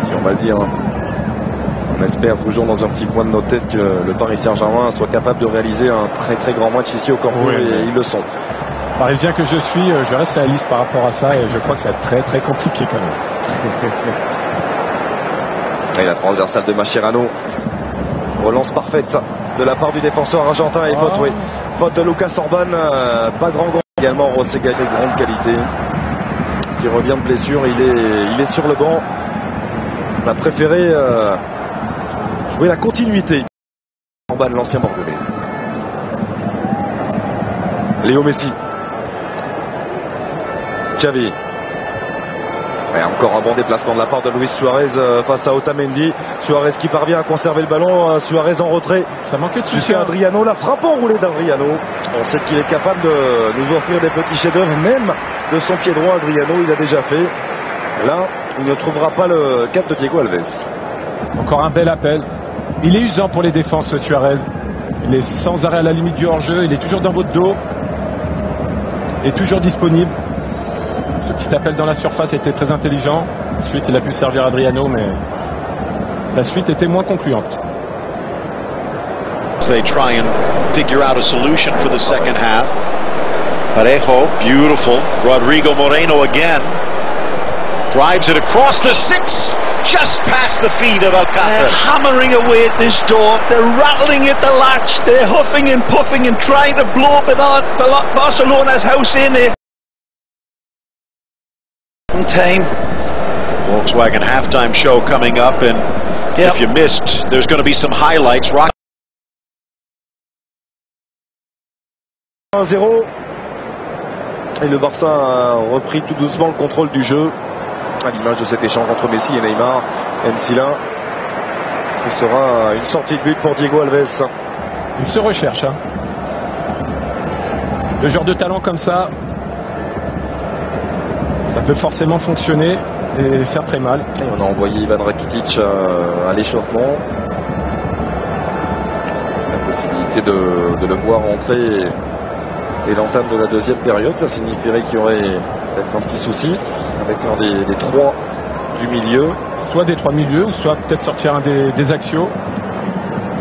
Speaker 4: Si on va le dire, on espère toujours dans un petit coin de nos têtes que le Paris Saint-Germain soit capable de réaliser un très très grand match ici au Camp Nou, et ils le sont.
Speaker 5: Parisien que je suis, je reste réaliste par rapport à ça, et je crois que ça va être très très compliqué quand même.
Speaker 4: Et la transversale de Mascherano. Relance parfaite de la part du défenseur argentin, et faute, oui. Faute de Lucas Orban, pas grand gong. Également Rosega de grande qualité, qui revient de blessure, il est sur le banc. On a préféré jouer la continuité. Orban, l'ancien Bordelais. Léo Messi. Xavi. Et encore un bon déplacement de la part de Luis Suarez face à Otamendi. Suarez qui parvient à conserver le ballon. Suarez en retrait.
Speaker 5: Ça manquait de
Speaker 4: jusqu'à Adriano. La frappe enroulée d'Adriano. On sait qu'il est capable de nous offrir des petits chefs-d'œuvre, même de son pied droit. Adriano, il a déjà fait. Là, il ne trouvera pas le cap de Diego Alves.
Speaker 5: Encore un bel appel. Il est usant pour les défenses, Suarez. Il est sans arrêt à la limite du hors-jeu. Il est toujours dans votre dos. Il est toujours disponible. Ce petit appel dans la surface était très intelligent. Ensuite, il a pu servir Adriano, mais la suite était moins concluante.
Speaker 6: They try and figure out a solution for the second half. Parejo, beautiful. Rodrigo Moreno again. Drives it across the 6, just past the feet of Alcácer.
Speaker 7: They're hammering away at this door. They're rattling at the latch. They're huffing and puffing and trying to blow Barcelona's house in it. Time.
Speaker 6: Volkswagen halftime show coming up, and if you missed, there's going to be some highlights.
Speaker 4: 1-0. Et le Barça a repris tout doucement le contrôle du jeu, à l'image de cet échange entre Messi et Neymar. Msila, ce sera une sortie de but pour Diego Alves.
Speaker 5: Il se recherche. Le genre de talent comme ça peut forcément fonctionner et faire très mal.
Speaker 4: Et on a envoyé Ivan Rakitic à l'échauffement. La possibilité de le voir rentrer et l'entame de la deuxième période, ça signifierait qu'il y aurait peut-être un petit souci avec l'un des trois du milieu.
Speaker 5: Soit des trois milieux, ou soit peut-être sortir un des axiaux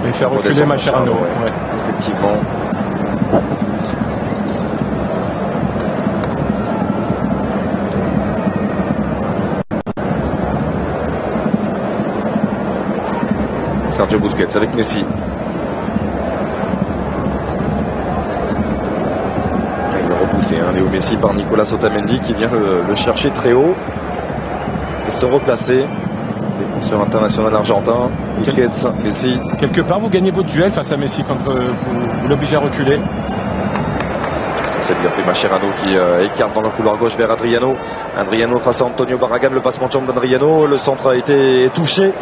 Speaker 5: et faire reculer Mascherano.
Speaker 4: Ouais. Effectivement. Sergio Busquets avec Messi. Il est repoussé, Léo Messi, par Nicolas Otamendi qui vient le chercher très haut et se replacer. Défenseur international argentin, Busquets, Messi.
Speaker 5: Quelque part, vous gagnez votre duel face à Messi quand vous l'obligez à reculer.
Speaker 4: Ça c'est bien fait, Mascherano qui écarte dans le couloir gauche vers Adriano. Adriano face à Antonio Barragan, le passement de jambe d'Adriano. Le centre a été touché.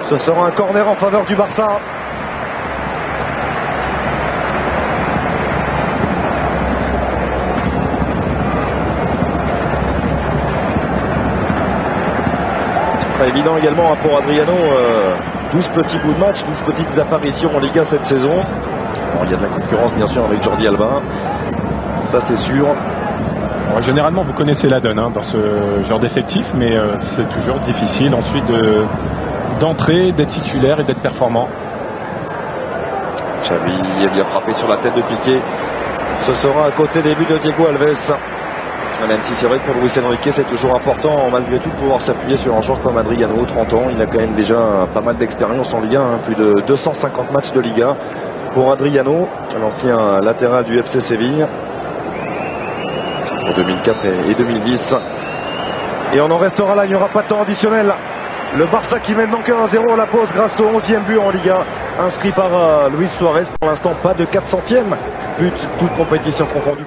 Speaker 4: Ce sera un corner en faveur du Barça. Pas évident également pour Adriano. 12 petits bouts de match, 12 petites apparitions en Liga cette saison. Alors, il y a de la concurrence bien sûr avec Jordi Alba. Ça c'est sûr.
Speaker 5: Alors, généralement vous connaissez la donne dans ce genre d'effectif, mais c'est toujours difficile ensuite d'entrer, d'être titulaire et d'être performant.
Speaker 4: Xavi est bien frappé sur la tête de Piqué. Ce sera à côté des buts de Diego Alves. Même si c'est vrai que pour Luis Enrique c'est toujours important malgré tout de pouvoir s'appuyer sur un joueur comme Adriano, 30 ans. Il a quand même déjà pas mal d'expérience en Liga, plus de 250 matchs de Liga pour Adriano, l'ancien latéral du FC Séville en 2004 et 2010. Et on en restera là, il n'y aura pas de temps additionnel. Le Barça qui mène donc 1-0 à la pause grâce au 11e but en Liga inscrit par Luis Suarez. Pour l'instant pas de 400e but, toute compétition confondue.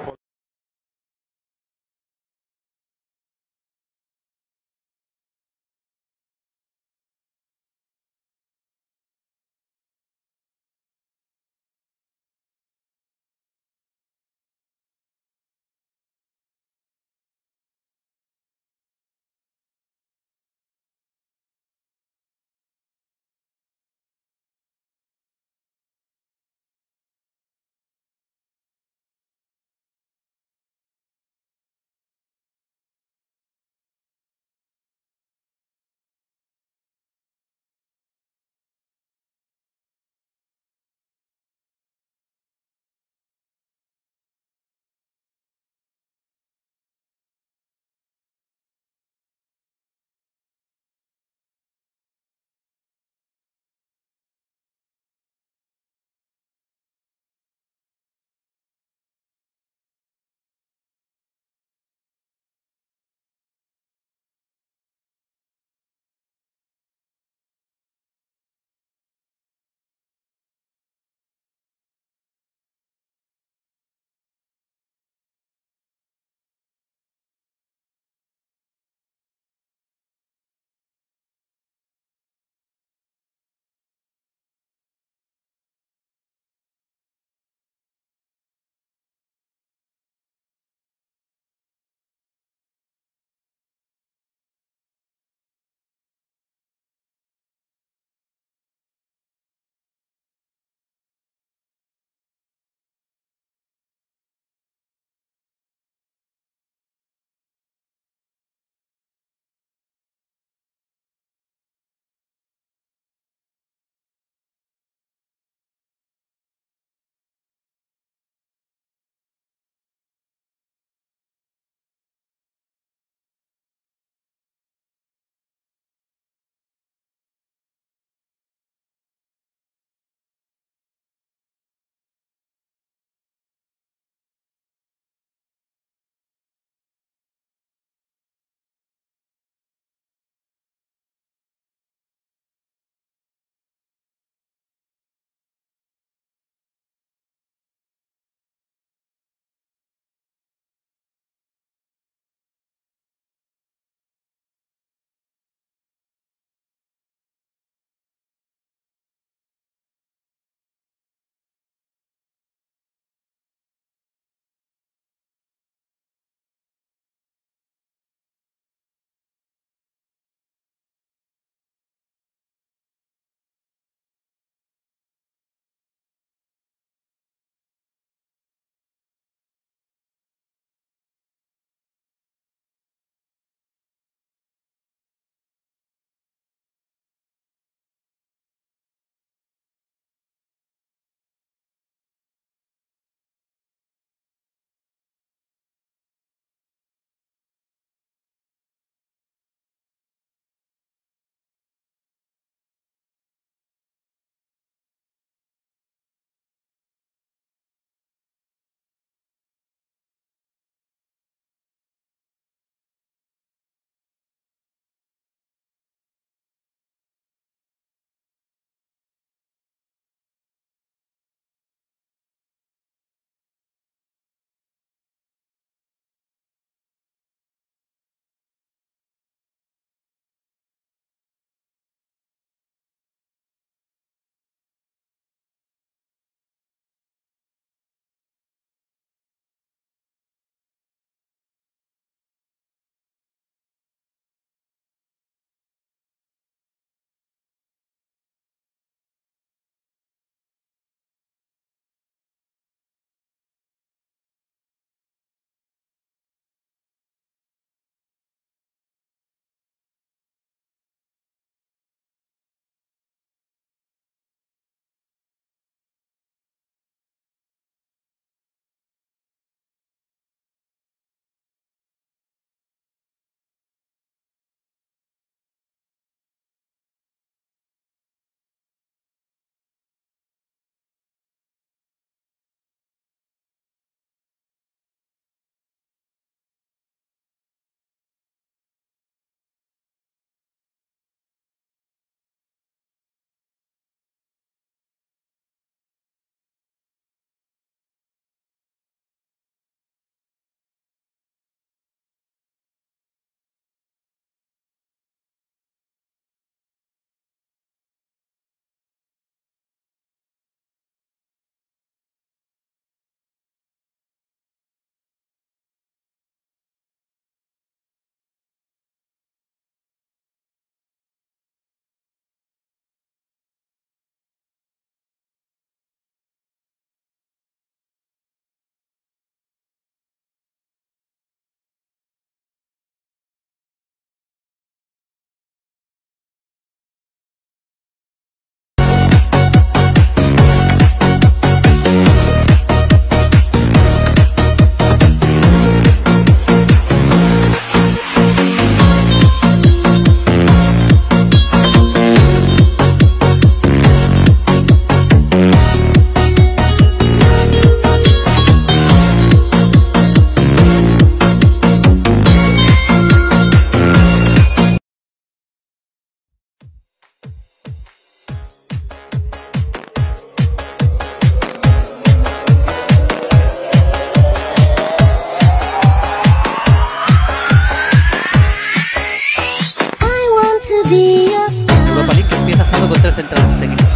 Speaker 8: centrales este equipo.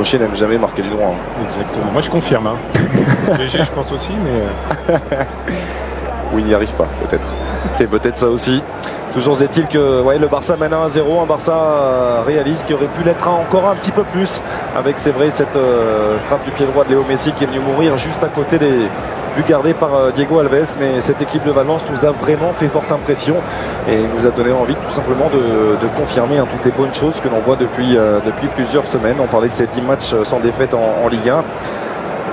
Speaker 4: gaucher n'aime jamais marquer du droit.
Speaker 5: Exactement. Moi je confirme. GG je pense aussi, mais...
Speaker 4: Oui, il n'y arrive pas, peut-être. C'est peut-être ça aussi. Toujours est-il que le Barça mène à 1-0, un Barça réaliste qui aurait pu l'être encore un petit peu plus avec, c'est vrai, cette frappe du pied droit de Léo Messi qui est venu mourir juste à côté des buts gardés par Diego Alves. Mais cette équipe de Valence nous a vraiment fait forte impression et nous a donné envie tout simplement de confirmer toutes les bonnes choses que l'on voit depuis plusieurs semaines. On parlait de ces 10 matchs sans défaite en Ligue 1.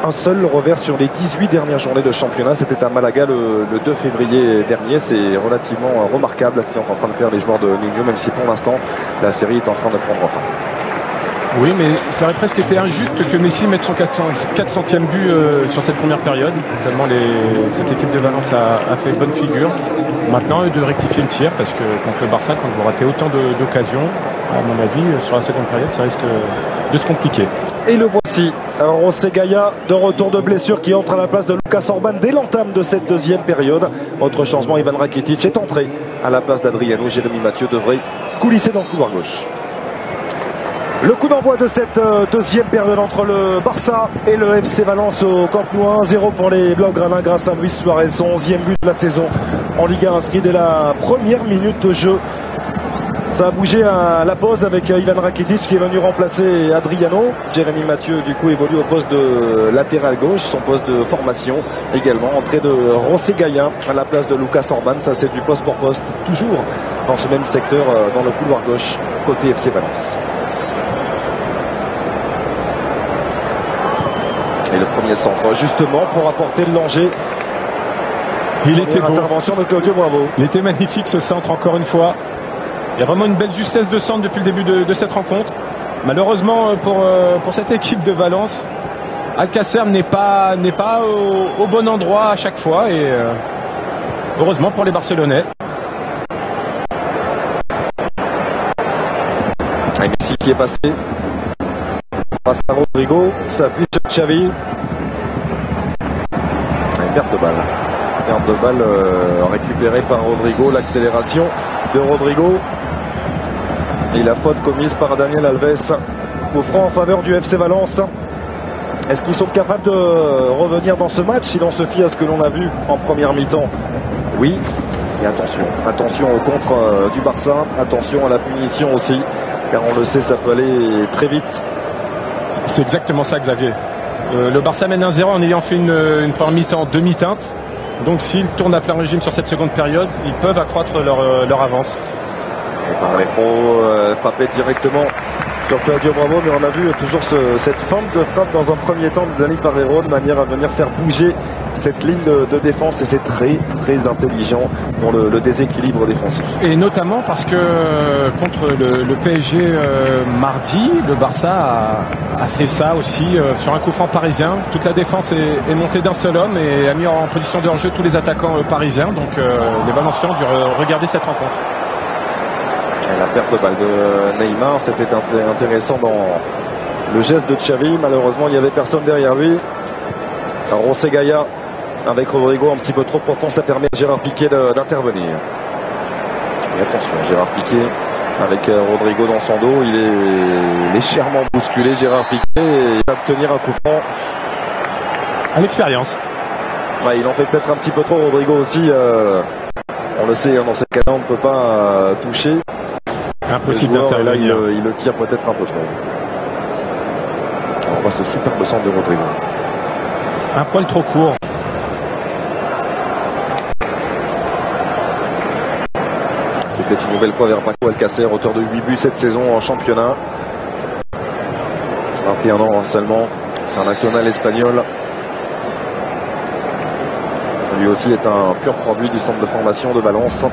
Speaker 4: Un seul revers sur les 18 dernières journées de championnat, c'était à Malaga le 2 février dernier. C'est relativement remarquable ce qu'ils sont en train de faire les joueurs de Nuno, même si pour l'instant la série est en train de prendre fin.
Speaker 5: Oui, mais ça aurait presque été injuste que Messi mette son 400e but sur cette première période. Tellement cette équipe de Valence a fait bonne figure. Maintenant, de rectifier le tir, parce que contre le Barça, quand vous ratez autant d'occasions, à mon avis, sur la seconde période, ça risque de se compliquer.
Speaker 4: Et le voici, José Gaya, de retour de blessure, qui entre à la place de Lucas Orban dès l'entame de cette deuxième période. Autre changement, Ivan Rakitic est entré à la place d'Adriano. Jérémy Mathieu devrait coulisser dans le couloir gauche. Le coup d'envoi de cette deuxième période entre le Barça et le FC Valence au Camp Nou. 1-0 pour les Blaugrana grâce à Luis Suarez, son 11e but de la saison en Ligue 1, inscrit dès la première minute de jeu. Ça a bougé à la pause avec Ivan Rakitic qui est venu remplacer Adriano. Jérémy Mathieu du coup évolue au poste de latéral gauche, son poste de formation également. Entrée de José Gaya à la place de Lucas Orban, ça c'est du poste pour poste, toujours dans ce même secteur dans le couloir gauche côté FC Valence. Et le premier centre justement pour apporter le danger.
Speaker 5: Il était beau.
Speaker 4: Intervention de Claudio Bravo.
Speaker 5: Il était magnifique ce centre encore une fois. Il y a vraiment une belle justesse de centre depuis le début de cette rencontre. Malheureusement pour cette équipe de Valence, Alcacer n'est pas au bon endroit à chaque fois et heureusement pour les Barcelonais.
Speaker 4: Et Messi qui est passé. Passe à Rodrigo, ça appuie sur Xavi. Et perte de balle. Perte de balle récupérée par Rodrigo. L'accélération de Rodrigo. Et la faute commise par Daniel Alves. Coup franc en faveur du FC Valence. Est-ce qu'ils sont capables de revenir dans ce match si l'on se fie à ce que l'on a vu en première mi-temps? Oui. Et attention au contre du Barça. Attention à la punition aussi. Car on le sait, ça peut aller très vite.
Speaker 5: C'est exactement ça, Xavier. Le Barça mène 1-0 en ayant fait une première mi-temps demi-teinte. Donc s'ils tournent à plein régime sur cette seconde période, ils peuvent accroître leur avance.
Speaker 4: Et par les pros, frappé directement sur Claudio Bravo, mais on a vu toujours cette forme de frappe dans un premier temps de Dani Parejo, de manière à venir faire bouger cette ligne de défense, et c'est très très intelligent pour le déséquilibre défensif. Et
Speaker 5: notamment parce que contre le PSG mardi, le Barça a fait ça aussi sur un coup franc parisien. Toute la défense est montée d'un seul homme et a mis en position de hors-jeu tous les attaquants parisiens, donc les Valenciens ont dû regarder cette rencontre.
Speaker 4: Et la perte de balle de Neymar, c'était intéressant dans le geste de Xavi. Malheureusement, il n'y avait personne derrière lui. José Gaya avec Rodrigo un petit peu trop profond, ça permet à Gérard Piqué d'intervenir. Et attention, Gérard Piqué avec Rodrigo dans son dos, il est légèrement bousculé, Gérard Piqué, et il va obtenir un coup franc.
Speaker 5: À l'expérience.
Speaker 4: Ouais, il en fait peut-être un petit peu trop, Rodrigo aussi. On le sait, dans ces cas-là, on ne peut pas toucher.
Speaker 5: Impossible
Speaker 4: d'intervenir. Là, il le tire peut-être un peu trop. On voit ce superbe centre de Rodrigo.
Speaker 5: Un poil trop court.
Speaker 4: C'était une nouvelle fois vers Paco Alcacer, auteur de 8 buts cette saison en championnat. 21 ans seulement, international espagnol. Lui aussi est un pur produit du centre de formation de Valence.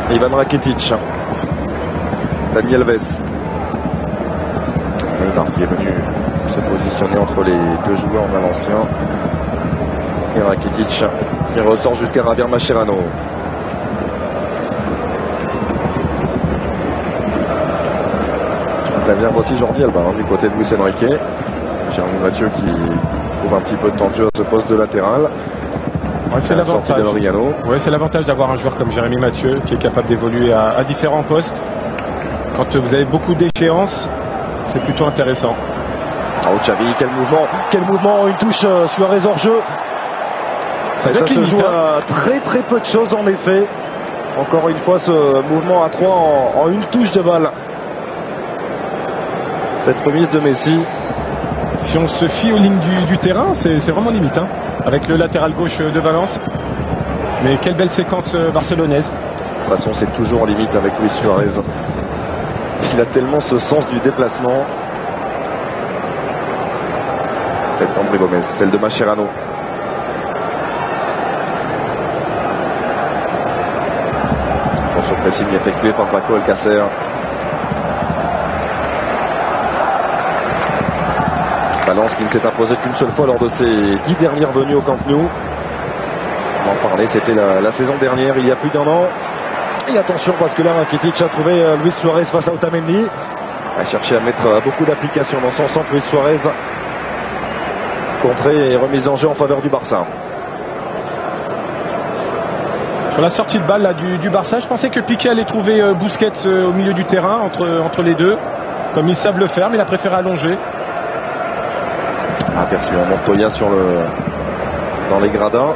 Speaker 4: Ivan Rakitic, Daniel Alves, Neymar qui est venu se positionner entre les deux joueurs valenciens, et Rakitic qui ressort jusqu'à Javier Mascherano. On préserve aussi Jordi Alba du côté de Luis Enrique. Jérémy Mathieu qui retrouve un petit peu de temps de jeu à ce poste de latéral.
Speaker 5: Ouais, c'est l'avantage.
Speaker 4: Ouais,
Speaker 5: c'est l'avantage d'avoir un joueur comme Jérémy Mathieu qui est capable d'évoluer à différents postes. Quand vous avez beaucoup d'échéances, c'est plutôt intéressant.
Speaker 4: Oh, Xavi, quel mouvement, une touche, Suarez hors jeu. Ça se joue à très peu de choses en effet. Encore une fois, ce mouvement à 3 en une touche de balle. Cette remise de Messi.
Speaker 5: Si on se fie aux lignes du terrain, c'est vraiment limite, hein, avec le latéral gauche de Valence. Mais quelle belle séquence barcelonaise.
Speaker 4: De toute façon, c'est toujours limite avec Luis Suarez. Il a tellement ce sens du déplacement. Tête d'André Gomez, celle de Mascherano. Attention au pressing effectué par Paco Alcácer. Valence qui ne s'est imposé qu'une seule fois lors de ses 10 dernières venues au Camp Nou. On en parlait, c'était la saison dernière, il y a plus d'1 an. Et attention parce que là, Rakitic a trouvé Luis Suarez face à Otamendi. A cherché à mettre beaucoup d'applications dans son centre. Luis Suarez contré et remise en jeu en faveur du Barça.
Speaker 5: Sur la sortie de balle là, du Barça, je pensais que Piqué allait trouver Busquets au milieu du terrain entre les deux, comme ils savent le faire, mais il a préféré allonger.
Speaker 4: Aperçu un Montoya dans les gradins.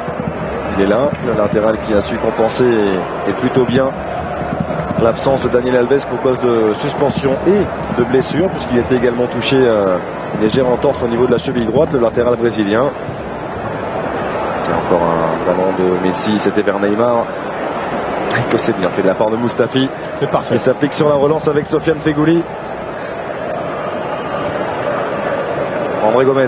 Speaker 4: Il est là, le latéral qui a su compenser et plutôt bien l'absence de Daniel Alves pour cause de suspension et de blessure, puisqu'il était également touché légère entorse au niveau de la cheville droite, le latéral brésilien. Et encore un ballon de Messi, c'était vers Neymar. Que c'est bien fait de la part de Mustafi.
Speaker 5: C'est parfait.
Speaker 4: Il s'applique sur la relance avec Sofiane Feghouli. André Gomez.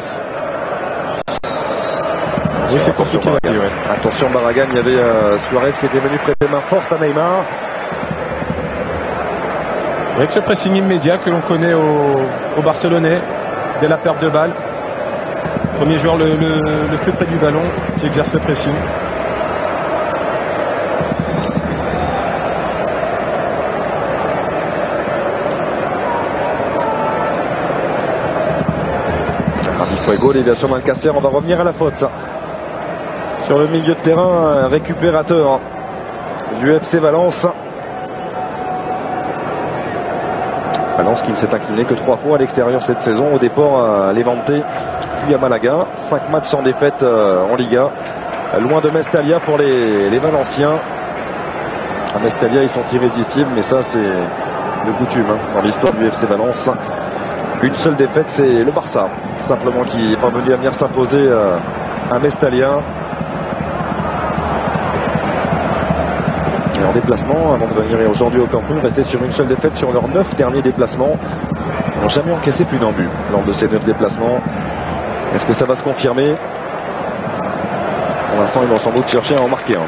Speaker 5: Oui, c'est compliqué.
Speaker 4: Ouais. Attention Barragan, il y avait Suarez qui était venu prêter main forte à Neymar.
Speaker 5: Avec ce pressing immédiat que l'on connaît au Barcelonais, dès la perte de balle. Premier joueur le plus près du ballon qui exerce le pressing.
Speaker 4: Fuego, déviation d'Alcácer, on va revenir à la faute ça. Sur le milieu de terrain, récupérateur du FC Valence. Valence qui ne s'est incliné que 3 fois à l'extérieur cette saison, au départ à Levante puis à Malaga. 5 matchs sans défaite en Liga. Loin de Mestalla pour les Valenciens. À Mestalla ils sont irrésistibles, mais ça c'est le coutume dans l'histoire du FC Valence. Une seule défaite, c'est le Barça, simplement, qui est parvenu à venir s'imposer à Mestalla. Et en déplacement, avant de venir aujourd'hui au Camp Nou, rester sur une seule défaite sur leurs 9 derniers déplacements. Ils n'ont jamais encaissé plus d'un but lors de ces 9 déplacements. Est-ce que ça va se confirmer? Pour l'instant, ils vont sans doute chercher à en marquer un.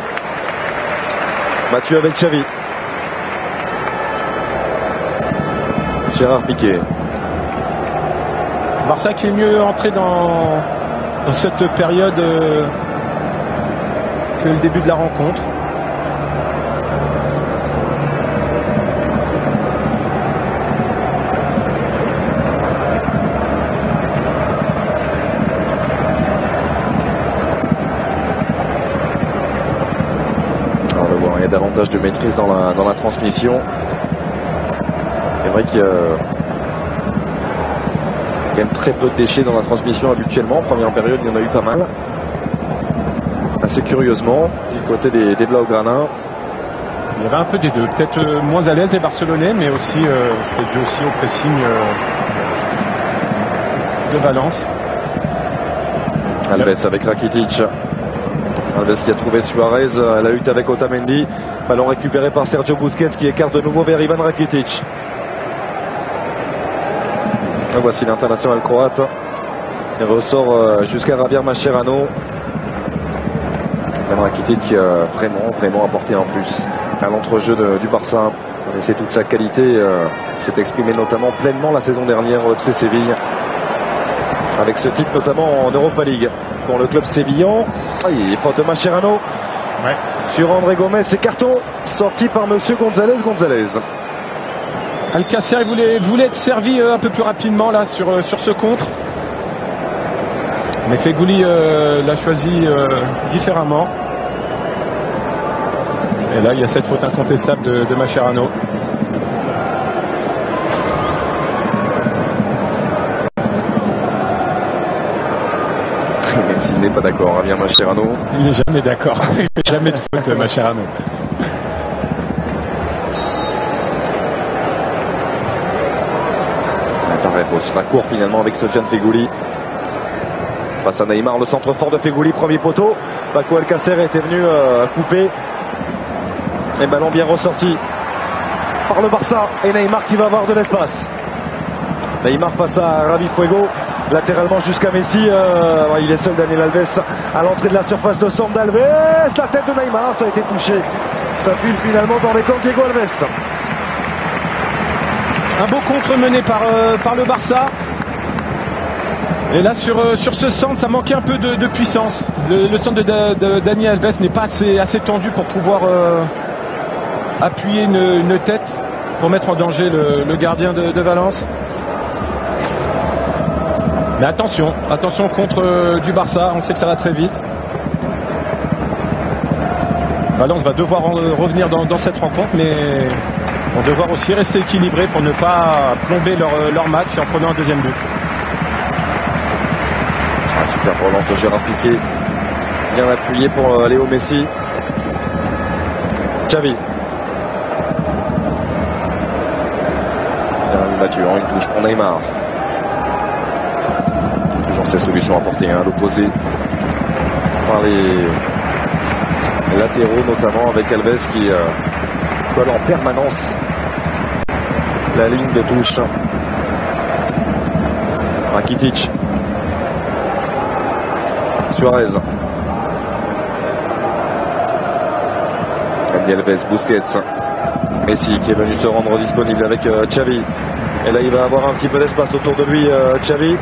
Speaker 4: Mathieu avec Xavi. Gérard Piqué.
Speaker 5: Barça qui est mieux entré dans cette période que le début de la rencontre.
Speaker 4: On le voit, il y a davantage de maîtrise dans la transmission. C'est vrai qu'il y a quand même très peu de déchets dans la transmission habituellement. En première période, il y en a eu pas mal. Assez curieusement, du côté des Blaugrana.
Speaker 5: Il y avait un peu des deux. Peut-être moins à l'aise les Barcelonais, mais aussi c'était dû aussi au pressing de Valence.
Speaker 4: Alves avec Rakitic. Alves qui a trouvé Suarez. La lutte avec Otamendi. Ballon récupéré par Sergio Busquets qui écarte de nouveau vers Ivan Rakitic. Voici l'international croate. Il ressort jusqu'à Javier Mascherano. Ivan Rakitic qui a vraiment apporté en plus à l'entrejeu du Barça. Et c'est toute sa qualité. S'est exprimé notamment pleinement la saison dernière au FC Séville. Avec ce titre notamment en Europa League pour le club sévillan. Faute de Mascherano.
Speaker 5: Ouais.
Speaker 4: Sur André Gomez, c'est carton sorti par monsieur González.
Speaker 5: Alcácer voulait être servi un peu plus rapidement là sur ce contre. Mais Feghouli l'a choisi différemment. Et là, il y a cette faute incontestable de Mascherano.
Speaker 4: Même s'il n'est pas d'accord, bien Mascherano.
Speaker 5: Il n'est jamais d'accord. Il ne fait jamais de faute, Mascherano.
Speaker 4: Parejo sera court finalement avec Sofiane Feghouli. Face à Neymar, le centre fort de Feghouli, premier poteau. Paco Alcacer était venu couper. Et ballon bien ressorti par le Barça. Et Neymar qui va avoir de l'espace. Neymar face à Ravi Fuego. Latéralement jusqu'à Messi. Il est seul, Daniel Alves. À l'entrée de la surface de centre d'Alves. La tête de Neymar, ça a été touché. Ça file finalement dans les camps Diego Alves.
Speaker 5: Un beau contre mené par le Barça. Et là sur ce centre, ça manquait un peu de puissance. Le centre de Dani Alves n'est pas assez tendu pour pouvoir appuyer une tête pour mettre en danger le gardien de Valence. Mais attention au contre du Barça, on sait que ça va très vite. Valence va devoir revenir dans cette rencontre, mais vont devoir aussi rester équilibrés pour ne pas plomber leur match en prenant un deuxième but.
Speaker 4: Super relance de Gérard Piqué. Bien appuyé pour Léo Messi. Xavi. Bien battu en une touche pour Neymar. Toujours ces solutions apportées à l'opposé par les latéraux, notamment avec Alves qui colle en permanence la ligne de touche. Rakitic. Suarez. Dani Alves, Busquets. Messi qui est venu se rendre disponible avec Xavi. Et là il va avoir un petit peu d'espace autour de lui, Xavi.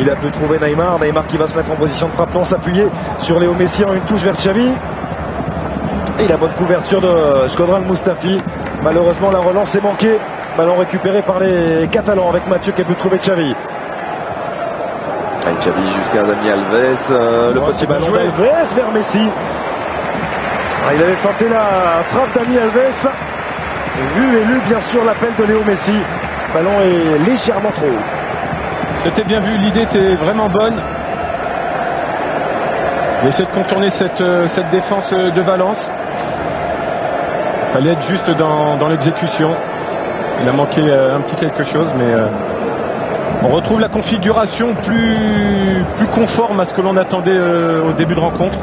Speaker 4: Il a pu trouver Neymar. Neymar qui va se mettre en position de frappe, non, s'appuyer sur Léo Messi en une touche vers Xavi. Et la bonne couverture de Shkodran Mustafi. Malheureusement la relance est manquée. Ballon récupéré par les Catalans avec Mathieu qui a pu trouver Xavi. Allez, Xavi jusqu'à Dani Alves. Le petit ballon d'Alves vers Messi. Il avait tenté la frappe Dani Alves. Vu et lu bien sûr l'appel de Léo Messi. Le ballon est légèrement trop haut.
Speaker 5: C'était bien vu, l'idée était vraiment bonne. Il essaie de contourner cette défense de Valence. Il fallait être juste dans l'exécution. Il a manqué un petit quelque chose, mais on retrouve la configuration plus conforme à ce que l'on attendait au début de rencontre.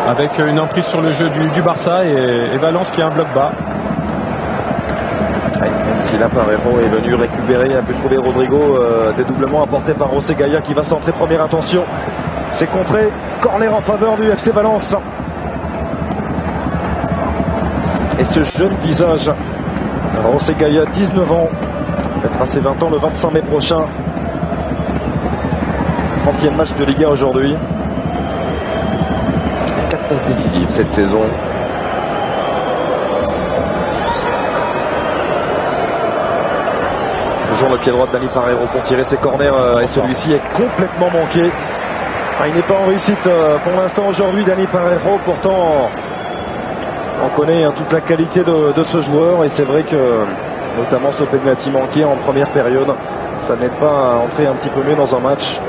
Speaker 5: Avec une emprise sur le jeu du Barça et Valence qui a un bloc bas.
Speaker 4: Même si là Parejo est venu récupérer, a pu trouver Rodrigo, dédoublement apporté par José Gaya qui va centrer, première intention. C'est contré, corner en faveur du FC Valence. Et ce jeune visage, José Gaya, 19 ans, fêtera ses 20 ans le 25 mai prochain. 30e match de Liga aujourd'hui. 4 passes décisives cette saison. Toujours le pied droit de Dani Parejo pour tirer ses corners et celui-ci est complètement manqué. Il n'est pas en réussite pour l'instant aujourd'hui Dani Parejo, pourtant on connaît toute la qualité de ce joueur et c'est vrai que notamment ce penalty manqué en première période, ça n'aide pas à entrer un petit peu mieux dans un match.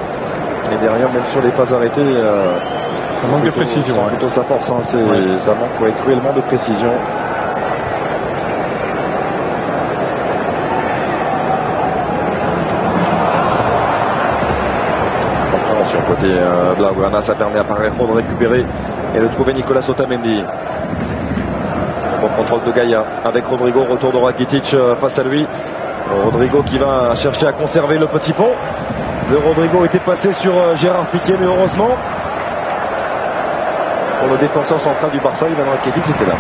Speaker 4: Et derrière, même sur les phases arrêtées,
Speaker 5: ça manque de précision.
Speaker 4: C'est plutôt sa force, hein, ça manque cruellement de précision. Sur le côté Blaugrana, ça permet à Parejo de récupérer et de trouver Nicolas Otamendi. Bon contrôle de Gaya avec Rodrigo, retour de Rakitic face à lui. Rodrigo qui va chercher à conserver le petit pont. Le Rodrigo était passé sur Gérard Piqué, mais heureusement pour le défenseur central du Barça, Ivan Rakitic était là.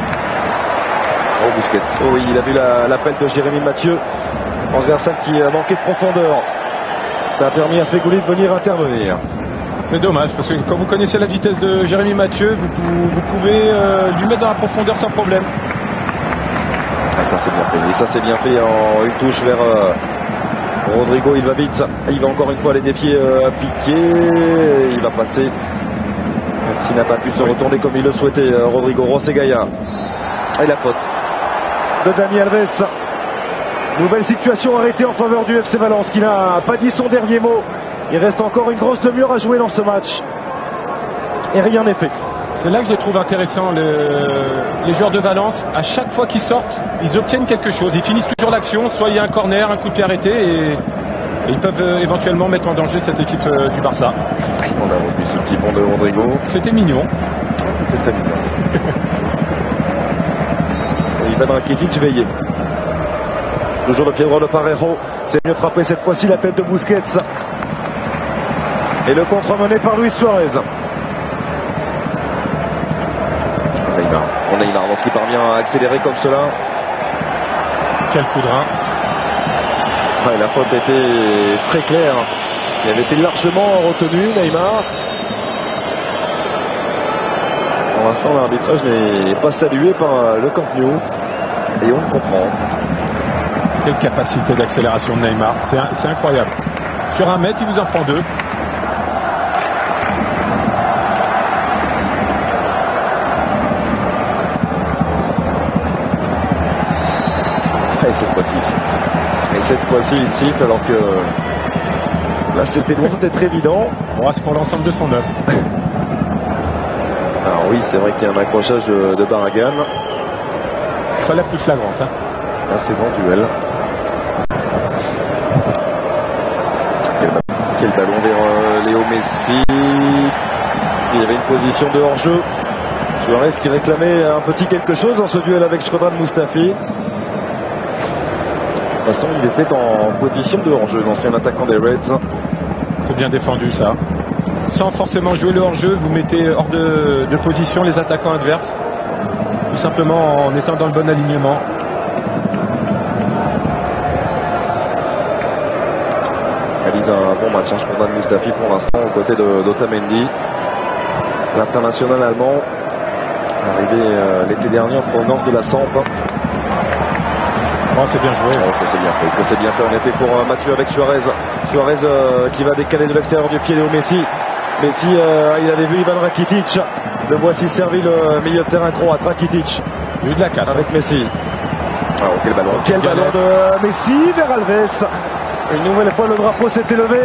Speaker 4: Oh Busquets, oh oui, il a vu l'appel de Jérémy Mathieu, transversal qui a manqué de profondeur. Ça a permis à Feghouli de venir intervenir.
Speaker 5: C'est dommage parce que quand vous connaissez la vitesse de Jérémy Mathieu, vous pouvez lui mettre dans la profondeur sans problème.
Speaker 4: Ah, ça c'est bien fait. Et ça c'est bien fait en une touche vers Rodrigo, il va vite, il va encore une fois les défier Piqué, il va passer, même s'il n'a pas pu se retourner comme il le souhaitait, Rodrigo Rossegaya. Et la faute de Dani Alves. Nouvelle situation arrêtée en faveur du FC Valence qui n'a pas dit son dernier mot. Il reste encore une grosse demi-heure à jouer dans ce match. Et rien n'est fait.
Speaker 5: C'est là que je les trouve intéressants, les joueurs de Valence. À chaque fois qu'ils sortent, ils obtiennent quelque chose. Ils finissent toujours l'action, soit il y a un corner, un coup de pied arrêté, et ils peuvent éventuellement mettre en danger cette équipe du Barça.
Speaker 4: On a revu ce petit pont de Rodrigo.
Speaker 5: C'était mignon.
Speaker 4: C'était très mignon. Ivan Rakitic veillé. Toujours le pied droit de Parejo. C'est mieux frappé cette fois-ci la tête de Busquets. Et le contre mené par Luis Suarez. Neymar lorsqu'il parvient à accélérer comme cela.
Speaker 5: Quel coup de rein.
Speaker 4: Ouais, la faute était très claire. Il avait été largement retenu, Neymar. Pour l'instant, l'arbitrage n'est pas salué par le Camp Nou. Et on le comprend.
Speaker 5: Quelle capacité d'accélération de Neymar. C'est incroyable. Sur 1 mètre, il vous en prend 2.
Speaker 4: Et cette fois-ci, il siffle alors que là, c'était loin d'être évident.
Speaker 5: Bon, c'est pour l'ensemble de son œuvre.
Speaker 4: Alors oui, c'est vrai qu'il y a un accrochage de Barragan.
Speaker 5: C'est pas la plus flagrante. Hein.
Speaker 4: Là, c'est bon duel. Quel ballon vers Léo Messi. Il y avait une position de hors-jeu. Suarez qui réclamait un petit quelque chose dans ce duel avec Shkodran Mustafi. De toute façon, il était en position de hors-jeu, l'ancien attaquant des Reds.
Speaker 5: C'est bien défendu ça. Sans forcément jouer le hors-jeu, vous mettez hors de position les attaquants adverses. Tout simplement en étant dans le bon alignement.
Speaker 4: Réalise un bon match, Shkodran Mustafi pour l'instant, aux côtés d'Otamendi. L'international allemand, arrivé l'été dernier en provenance de la Samp.
Speaker 5: Oh, c'est bien joué.
Speaker 4: C'est bien fait en effet pour Mathieu avec Suarez. Suarez qui va décaler de l'extérieur du pied Léo Messi. Messi, il avait vu Ivan Rakitic. Le voici servi le milieu de terrain croate. Rakitic.
Speaker 5: Il y a eu de la casse.
Speaker 4: Avec Messi. Oh, quel ballon. Quel ballon de Messi vers Alves. Une nouvelle fois, le drapeau s'est élevé.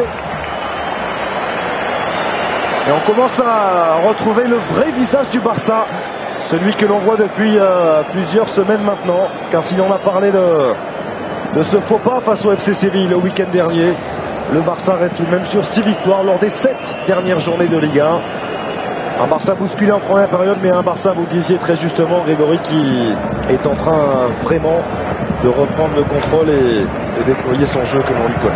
Speaker 4: Et on commence à retrouver le vrai visage du Barça. Celui que l'on voit depuis plusieurs semaines maintenant, car si l'on a parlé de ce faux pas face au FC Séville le week-end dernier, le Barça reste tout de même sur 6 victoires lors des 7 dernières journées de Ligue 1. Un Barça bousculé en première période, mais un Barça, vous le disiez très justement, Grégory, qui est en train vraiment de reprendre le contrôle et de déployer son jeu que l'on lui connaît.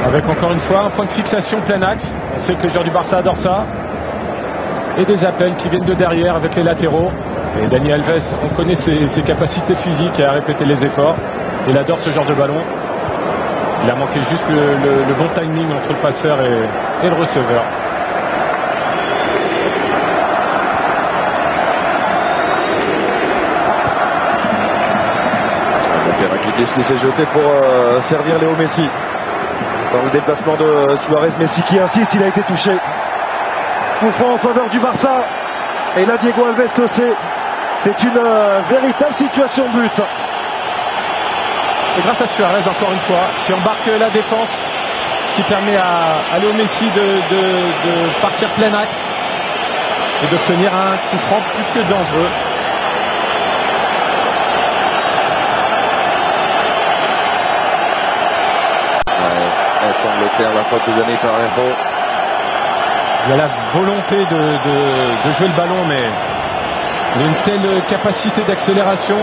Speaker 5: Avec encore une fois un point de fixation plein axe. On sait que les joueurs du Barça adorent ça. Et des appels qui viennent de derrière avec les latéraux. Et Dani Alves, on connaît ses capacités physiques à répéter les efforts. Il adore ce genre de ballon. Il a manqué juste le bon timing entre le passeur et le receveur.
Speaker 4: Rakitic qui s'est jeté pour servir Léo Messi. Dans le déplacement de Suarez, Messi qui insiste, il a été touché. Coup franc en faveur du Barça. Et là, Diego Alves le sait. C'est une véritable situation de but.
Speaker 5: C'est grâce à Suarez, encore une fois, qui embarque la défense. Ce qui permet à Léo Messi de partir plein axe et d'obtenir un coup franc plus que dangereux.
Speaker 4: Elle semble claire, la faute donnée par Parejo.
Speaker 5: Il y a la volonté de jouer le ballon, mais il a une telle capacité d'accélération.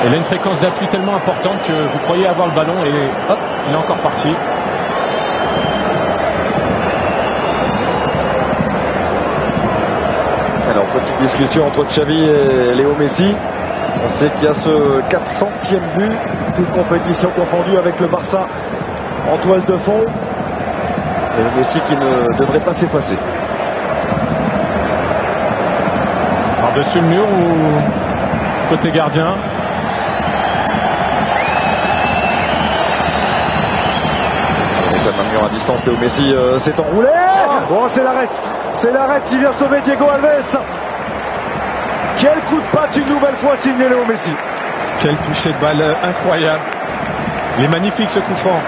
Speaker 5: Il a une fréquence d'appui tellement importante que vous croyez avoir le ballon et hop, il est encore parti.
Speaker 4: Alors, petite discussion entre Xavi et Léo Messi. On sait qu'il y a ce 400e but, toute compétition confondue avec le Barça en toile de fond. Et Messi qui ne devrait pas s'effacer.
Speaker 5: Par-dessus le mur ou côté gardien?
Speaker 4: Maintenant à distance, Léo Messi s'est enroulé. Oh, c'est l'arrêt qui vient sauver Diego Alves. Quel coup de patte une nouvelle fois signé Léo Messi.
Speaker 5: Quel toucher de balle incroyable. Il est magnifique ce coup franc.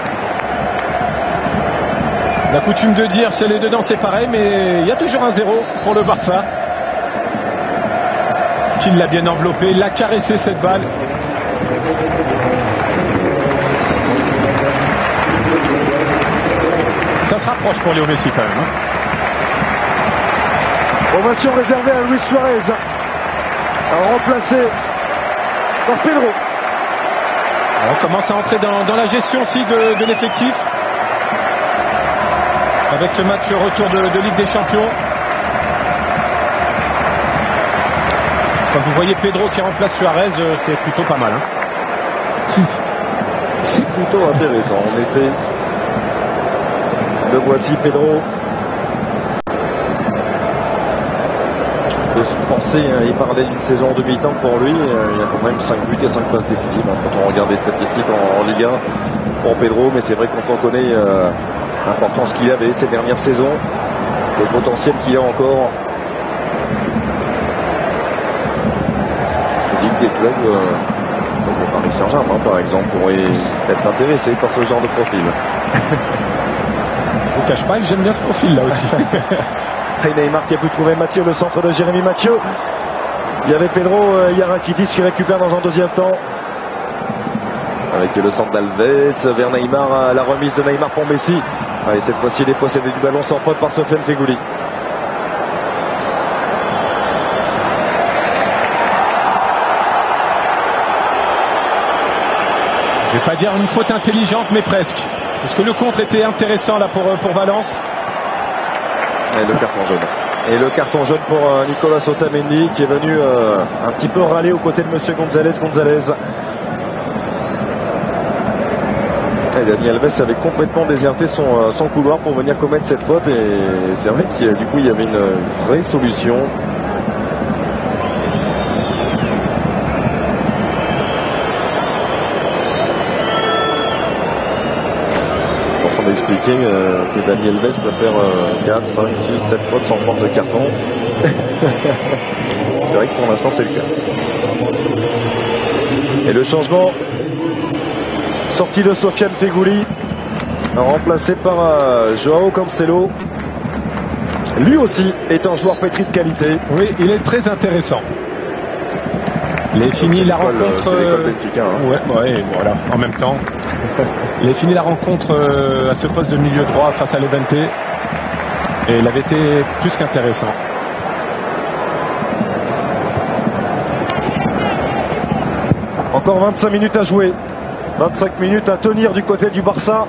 Speaker 5: La coutume de dire si elle est dedans c'est pareil, mais il y a toujours un 0 pour le Barça. Qui l'a bien enveloppé, l'a caressé cette balle. Ça se rapproche pour Léo Messi quand même.
Speaker 4: Ovation réservée à Luis Suarez. Remplacé par Pedro.
Speaker 5: On commence à entrer dans la gestion aussi de l'effectif. Avec ce match retour de Ligue des Champions. Quand vous voyez Pedro qui remplace Suarez, c'est plutôt pas mal.
Speaker 4: C'est plutôt intéressant, en effet. Le voici, Pedro. On peut se penser, il parlait d'une saison en demi-temps pour lui. Il y a quand même 5 buts et 5 passes décisives. Quand on regarde les statistiques en Ligue 1 pour Pedro, mais c'est vrai quand on connaît l'importance qu'il avait ces dernières saisons, le potentiel qu'il a encore. Ligue des clubs comme le Paris Saint-Germain par exemple pourrait être intéressé par ce genre de profil.
Speaker 5: Je vous cache pas que j'aime bien ce profil là aussi.
Speaker 4: Et Neymar qui a pu trouver Mathieu, le centre de Jérémy Mathieu. Il y avait Pedro Yarakitic qui récupère dans un deuxième temps. Avec le centre d'Alves vers Neymar, la remise de Neymar pour Messi. Et cette fois-ci il est possédé du ballon sans faute par Sofiane Feghouli.
Speaker 5: Je vais pas dire une faute intelligente, mais presque. Parce que le contre était intéressant là pour Valence.
Speaker 4: Et le carton jaune. Et le carton jaune pour Nicolas Otamendi qui est venu un petit peu râler aux côtés de Monsieur González. Et Dani Alves avait complètement déserté son couloir pour venir commettre cette faute. Et c'est vrai qu'il y avait une vraie solution. Expliquer que Dani Alves peut faire 4, 5, 6, 7 fautes sans prendre de carton. C'est vrai que pour l'instant c'est le cas. Et le changement, sortie de Sofiane Feghouli, remplacé par Joao Cancelo. Lui aussi est un joueur pétri de qualité.
Speaker 5: Oui, il est très intéressant. Il a fini la rencontre. Ouais, voilà, en même temps. Il a fini la rencontre à ce poste de milieu droit face à Levante. Et il avait été plus qu'intéressant.
Speaker 4: Encore 25 minutes à jouer. 25 minutes à tenir du côté du Barça.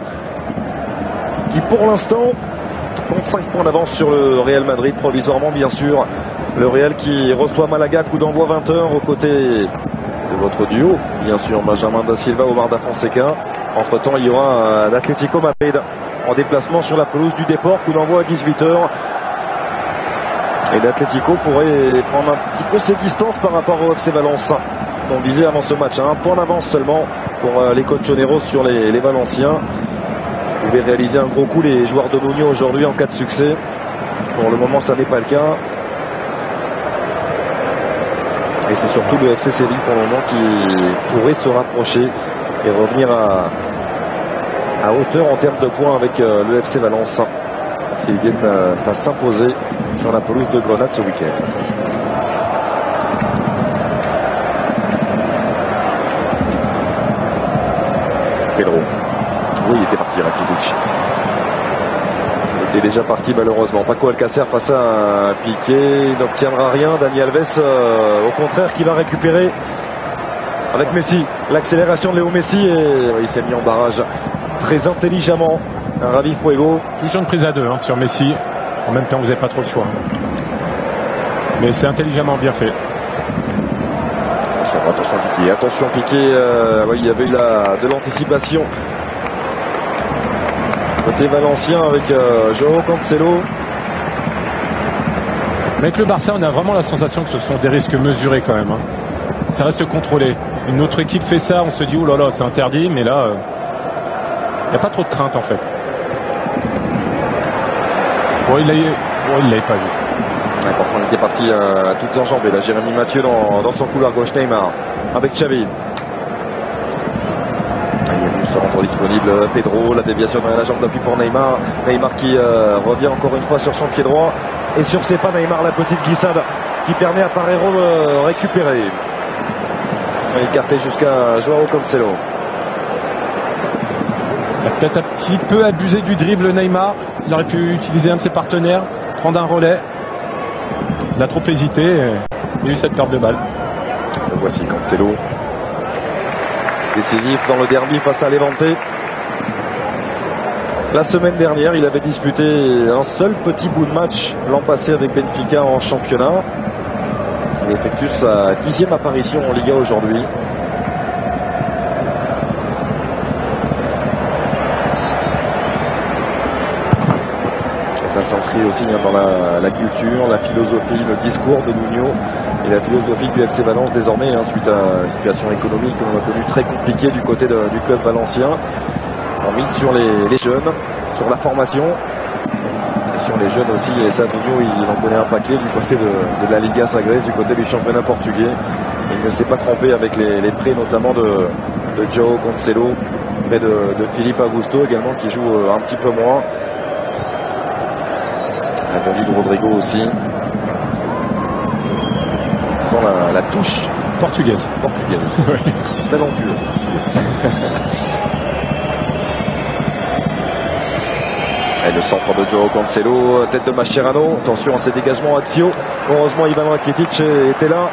Speaker 4: Qui pour l'instant compte 5 points d'avance sur le Real Madrid, provisoirement bien sûr. Le Real qui reçoit Malaga, coup d'envoi 20h aux côtés de votre duo. Bien sûr, Benjamin Da Silva, Omar Da Fonseca. Entre temps, il y aura l'Atlético Madrid en déplacement sur la pelouse du Déport, coup d'envoi à 18h. Et l'Atlético pourrait prendre un petit peu ses distances par rapport au FC Valence. On disait avant ce match, un point d'avance seulement pour les Colchoneros sur les Valenciens. Vous pouvez réaliser un gros coup les joueurs de Nuno aujourd'hui en cas de succès. Pour le moment, ça n'est pas le cas. Et c'est surtout le FC Séville pour le moment qui pourrait se rapprocher et revenir à hauteur en termes de points avec le FC Valence. S'ils viennent à s'imposer sur la pelouse de Grenade ce week-end. Pedro. Oui, il était parti, Rakitic. Il était déjà parti malheureusement. Paco Alcácer face à un Piqué, il n'obtiendra rien. Dani Alves, au contraire, qui va récupérer avec Messi. L'accélération de Léo Messi et il s'est mis en barrage très intelligemment. Un Ravi Fuego.
Speaker 5: Toujours une prise à deux sur Messi. En même temps, vous n'avez pas trop le choix. Mais c'est intelligemment bien fait.
Speaker 4: Attention Piqué. Attention Piqué. Oui, il y avait eu de l'anticipation. Côté valencien avec Joao Cancelo.
Speaker 5: Mais avec le Barça, on a vraiment la sensation que ce sont des risques mesurés quand même. Ça reste contrôlé. Une autre équipe fait ça, on se dit oh là là, c'est interdit, mais là, il n'y a pas trop de crainte en fait. Bon, il l'avait pas vu.
Speaker 4: Ouais, pourtant, il était parti à toutes enjambées. Là, Jérémy Mathieu dans son couloir gauche. Neymar avec Xavi. Il est venu se rendre disponible. Pedro, la déviation dans la jambe d'appui pour Neymar. Neymar qui revient encore une fois sur son pied droit. Et sur ses pas, Neymar, la petite glissade qui permet à Parreiro de récupérer. Écarté jusqu'à Joao Cancelo.
Speaker 5: Il a peut-être un petit peu abusé du dribble Neymar. Il aurait pu utiliser un de ses partenaires, prendre un relais. Il a trop hésité. Il a eu cette perte de balle.
Speaker 4: Le voici Cancelo. Décisif dans le derby face à Levante. La semaine dernière, il avait disputé un seul petit bout de match l'an passé avec Benfica en championnat. Il effectue sa 10e apparition en Liga aujourd'hui. Ça s'inscrit aussi dans la culture, la philosophie, le discours de Nuno et la philosophie du FC Valence désormais, suite à la situation économique que l'on a connue très compliquée du côté du club valencien. On mise sur les jeunes, sur la formation, et sur les jeunes aussi. Et ça, Nuno, il en connaît un paquet du côté de la Liga Zagreb, du côté du championnat portugais. Et il ne s'est pas trompé avec les prêts notamment de Joao Cancelo, près de Philippe Augusto également qui joue un petit peu moins. La venue de Rodrigo aussi. Sans la touche
Speaker 5: portugaise.
Speaker 4: Oui. Talentueuse. Et le centre de Joao Cancelo, tête de Mascherano. Attention à ses dégagements axiaux. Heureusement, Ivan Rakitic était là.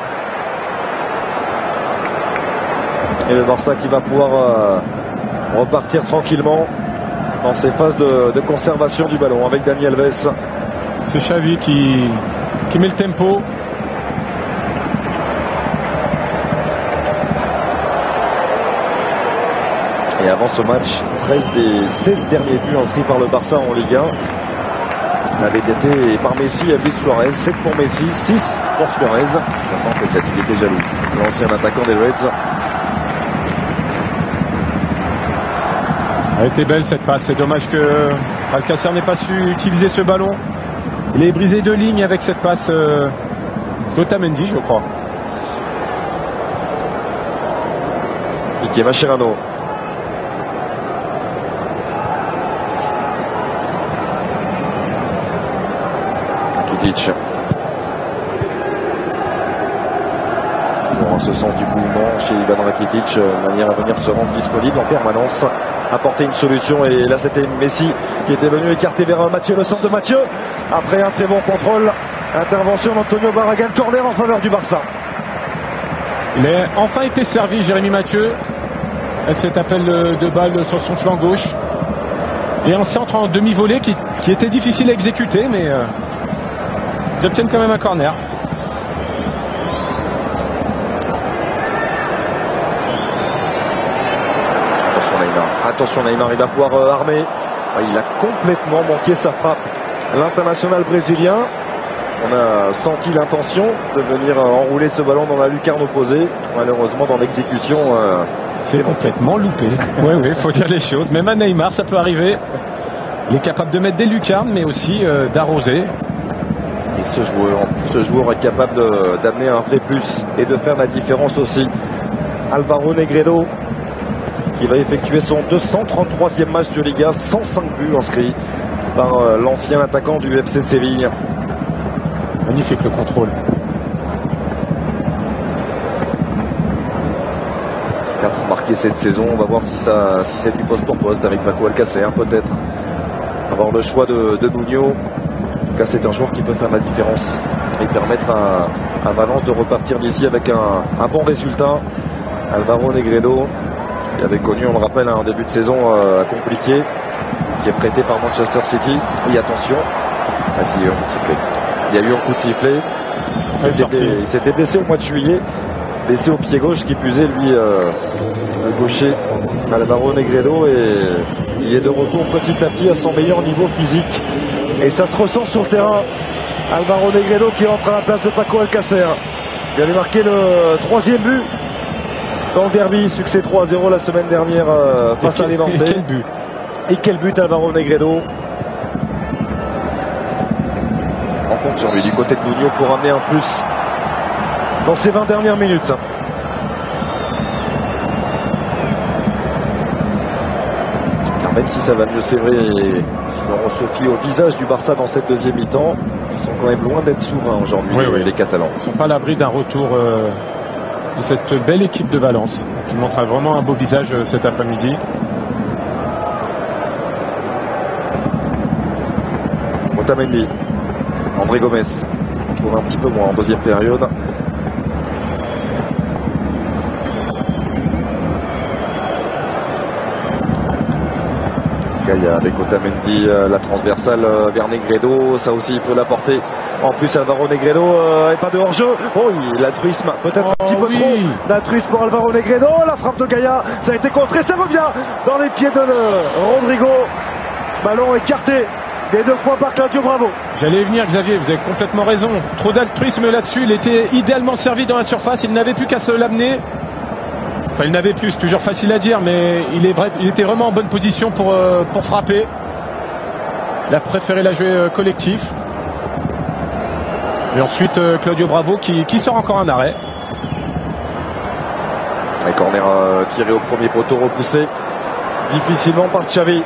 Speaker 4: Et le Barça qui va pouvoir repartir tranquillement dans ses phases de conservation du ballon avec Dani Alves.
Speaker 5: C'est Xavi qui met le tempo.
Speaker 4: Et avant ce match, 13 des 16 derniers buts inscrits par le Barça en Ligue 1 avaient été par Messi et Luis Suarez. 7 pour Messi, 6 pour Suarez. Vincent fait 7, il était jaloux. L'ancien attaquant des Reds.
Speaker 5: Elle était belle cette passe. C'est dommage que Alcacer n'ait pas su utiliser ce ballon. Il est brisé de ligne avec cette passe. Otamendi, je crois.
Speaker 4: Ike Mascherano. Rakitic. Toujours en ce sens du mouvement chez Ivan Rakitic, manière à venir se rendre disponible en permanence, apporter une solution. Et là c'était Messi qui était venu écarter vers Mathieu, le centre de Mathieu. Après un très bon contrôle, intervention d'Antonio Barragan, corner en faveur du Barça.
Speaker 5: Il a enfin été servi, Jérémy Mathieu, avec cet appel de balle sur son flanc gauche. Et un centre en demi-volée qui était difficile à exécuter, mais ils obtiennent quand même un corner.
Speaker 4: Attention Neymar, il va pouvoir armer. Il a complètement manqué sa frappe. L'international brésilien, on a senti l'intention de venir enrouler ce ballon dans la lucarne opposée. Malheureusement, dans l'exécution,
Speaker 5: c'est complètement loupé. Oui, il faut dire les choses. Même à Neymar, ça peut arriver. Il est capable de mettre des lucarnes, mais aussi d'arroser.
Speaker 4: Et ce joueur est capable d'amener un vrai plus et de faire la différence aussi. Alvaro Negredo, qui va effectuer son 233e match de Liga, 105 buts inscrits par l'ancien attaquant du FC Séville.
Speaker 5: Magnifique le contrôle.
Speaker 4: 4 marqués cette saison. On va voir si c'est du poste pour poste avec Paco Alcacer, peut-être. Avoir le choix de Nuno. En tout cas, c'est un joueur qui peut faire la différence et permettre à Valence de repartir d'ici avec un bon résultat. Alvaro Negredo, qui avait connu, on le rappelle, un début de saison compliqué, qui est prêté par Manchester City. Et attention, il y a eu un coup de sifflet. Il y a eu un coup de sifflet. Il s'était blessé au mois de juillet, blessé au pied gauche, qui plus est, lui, le gaucher, Alvaro Negredo, et il est de retour petit à petit à son meilleur niveau physique. Et ça se ressent sur le terrain. Alvaro Negredo qui rentre à la place de Paco Alcacer. Il avait marqué le 3e but dans le derby, succès 3-0 la semaine dernière face à Levante.
Speaker 5: Et quel but!
Speaker 4: Et quel but, Alvaro Negredo. On compte sur lui du côté de Nuno pour amener un plus dans ces 20 dernières minutes. Car même si ça va mieux, c'est vrai, et on se fie au visage du Barça dans cette deuxième mi-temps, ils sont quand même loin d'être souverains aujourd'hui, les Catalans.
Speaker 5: Ils ne sont pas à l'abri d'un retour de cette belle équipe de Valence, qui montre vraiment un beau visage cet après-midi.
Speaker 4: Otamendi, André Gomes, on trouve un petit peu moins en deuxième période. Gaïa avec Otamendi, la transversale vers Negredo, ça aussi il peut l'apporter. En plus Alvaro Negredo et pas de hors-jeu. Oh, l'altruisme, peut-être un petit peu trop d'altruisme pour Alvaro Negredo. La frappe de Gaïa, ça a été contré, ça revient dans les pieds de Rodrigo. Ballon écarté. Des 2 points par Claudio Bravo.
Speaker 5: J'allais y venir, Xavier, vous avez complètement raison. Trop d'altruisme là-dessus. Il était idéalement servi dans la surface. Il n'avait plus qu'à se l'amener. Enfin, il n'avait plus, c'est toujours facile à dire, mais il était vraiment en bonne position pour frapper. Il a préféré la jouer collectif. Et ensuite, Claudio Bravo qui sort encore un arrêt.
Speaker 4: Un corner tiré au premier poteau, repoussé difficilement par Xavi.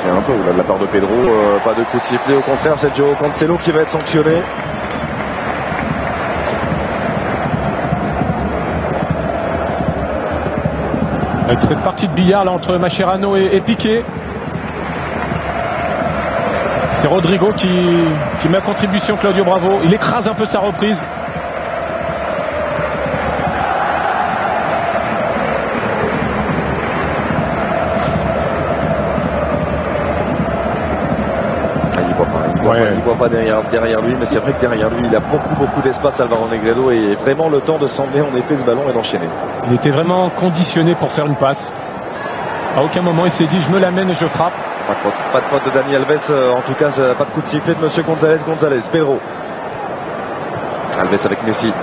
Speaker 4: Un peu de la part de Pedro, pas de coup de sifflet, au contraire c'est Joao Cancelo qui va être sanctionné.
Speaker 5: Avec cette partie de billard là entre Mascherano et Piqué. C'est Rodrigo qui met à contribution Claudio Bravo. Il écrase un peu sa reprise.
Speaker 4: Il ne voit pas derrière lui, mais c'est vrai que derrière lui il a beaucoup d'espace, Alvaro Negredo, et vraiment le temps de s'emmener en effet ce ballon et d'enchaîner.
Speaker 5: Il était vraiment conditionné pour faire une passe. À aucun moment il s'est dit je me l'amène et je frappe.
Speaker 4: Pas de faute de Dani Alves, en tout cas pas de coup de sifflet de Monsieur González. Pedro Alves avec Messi.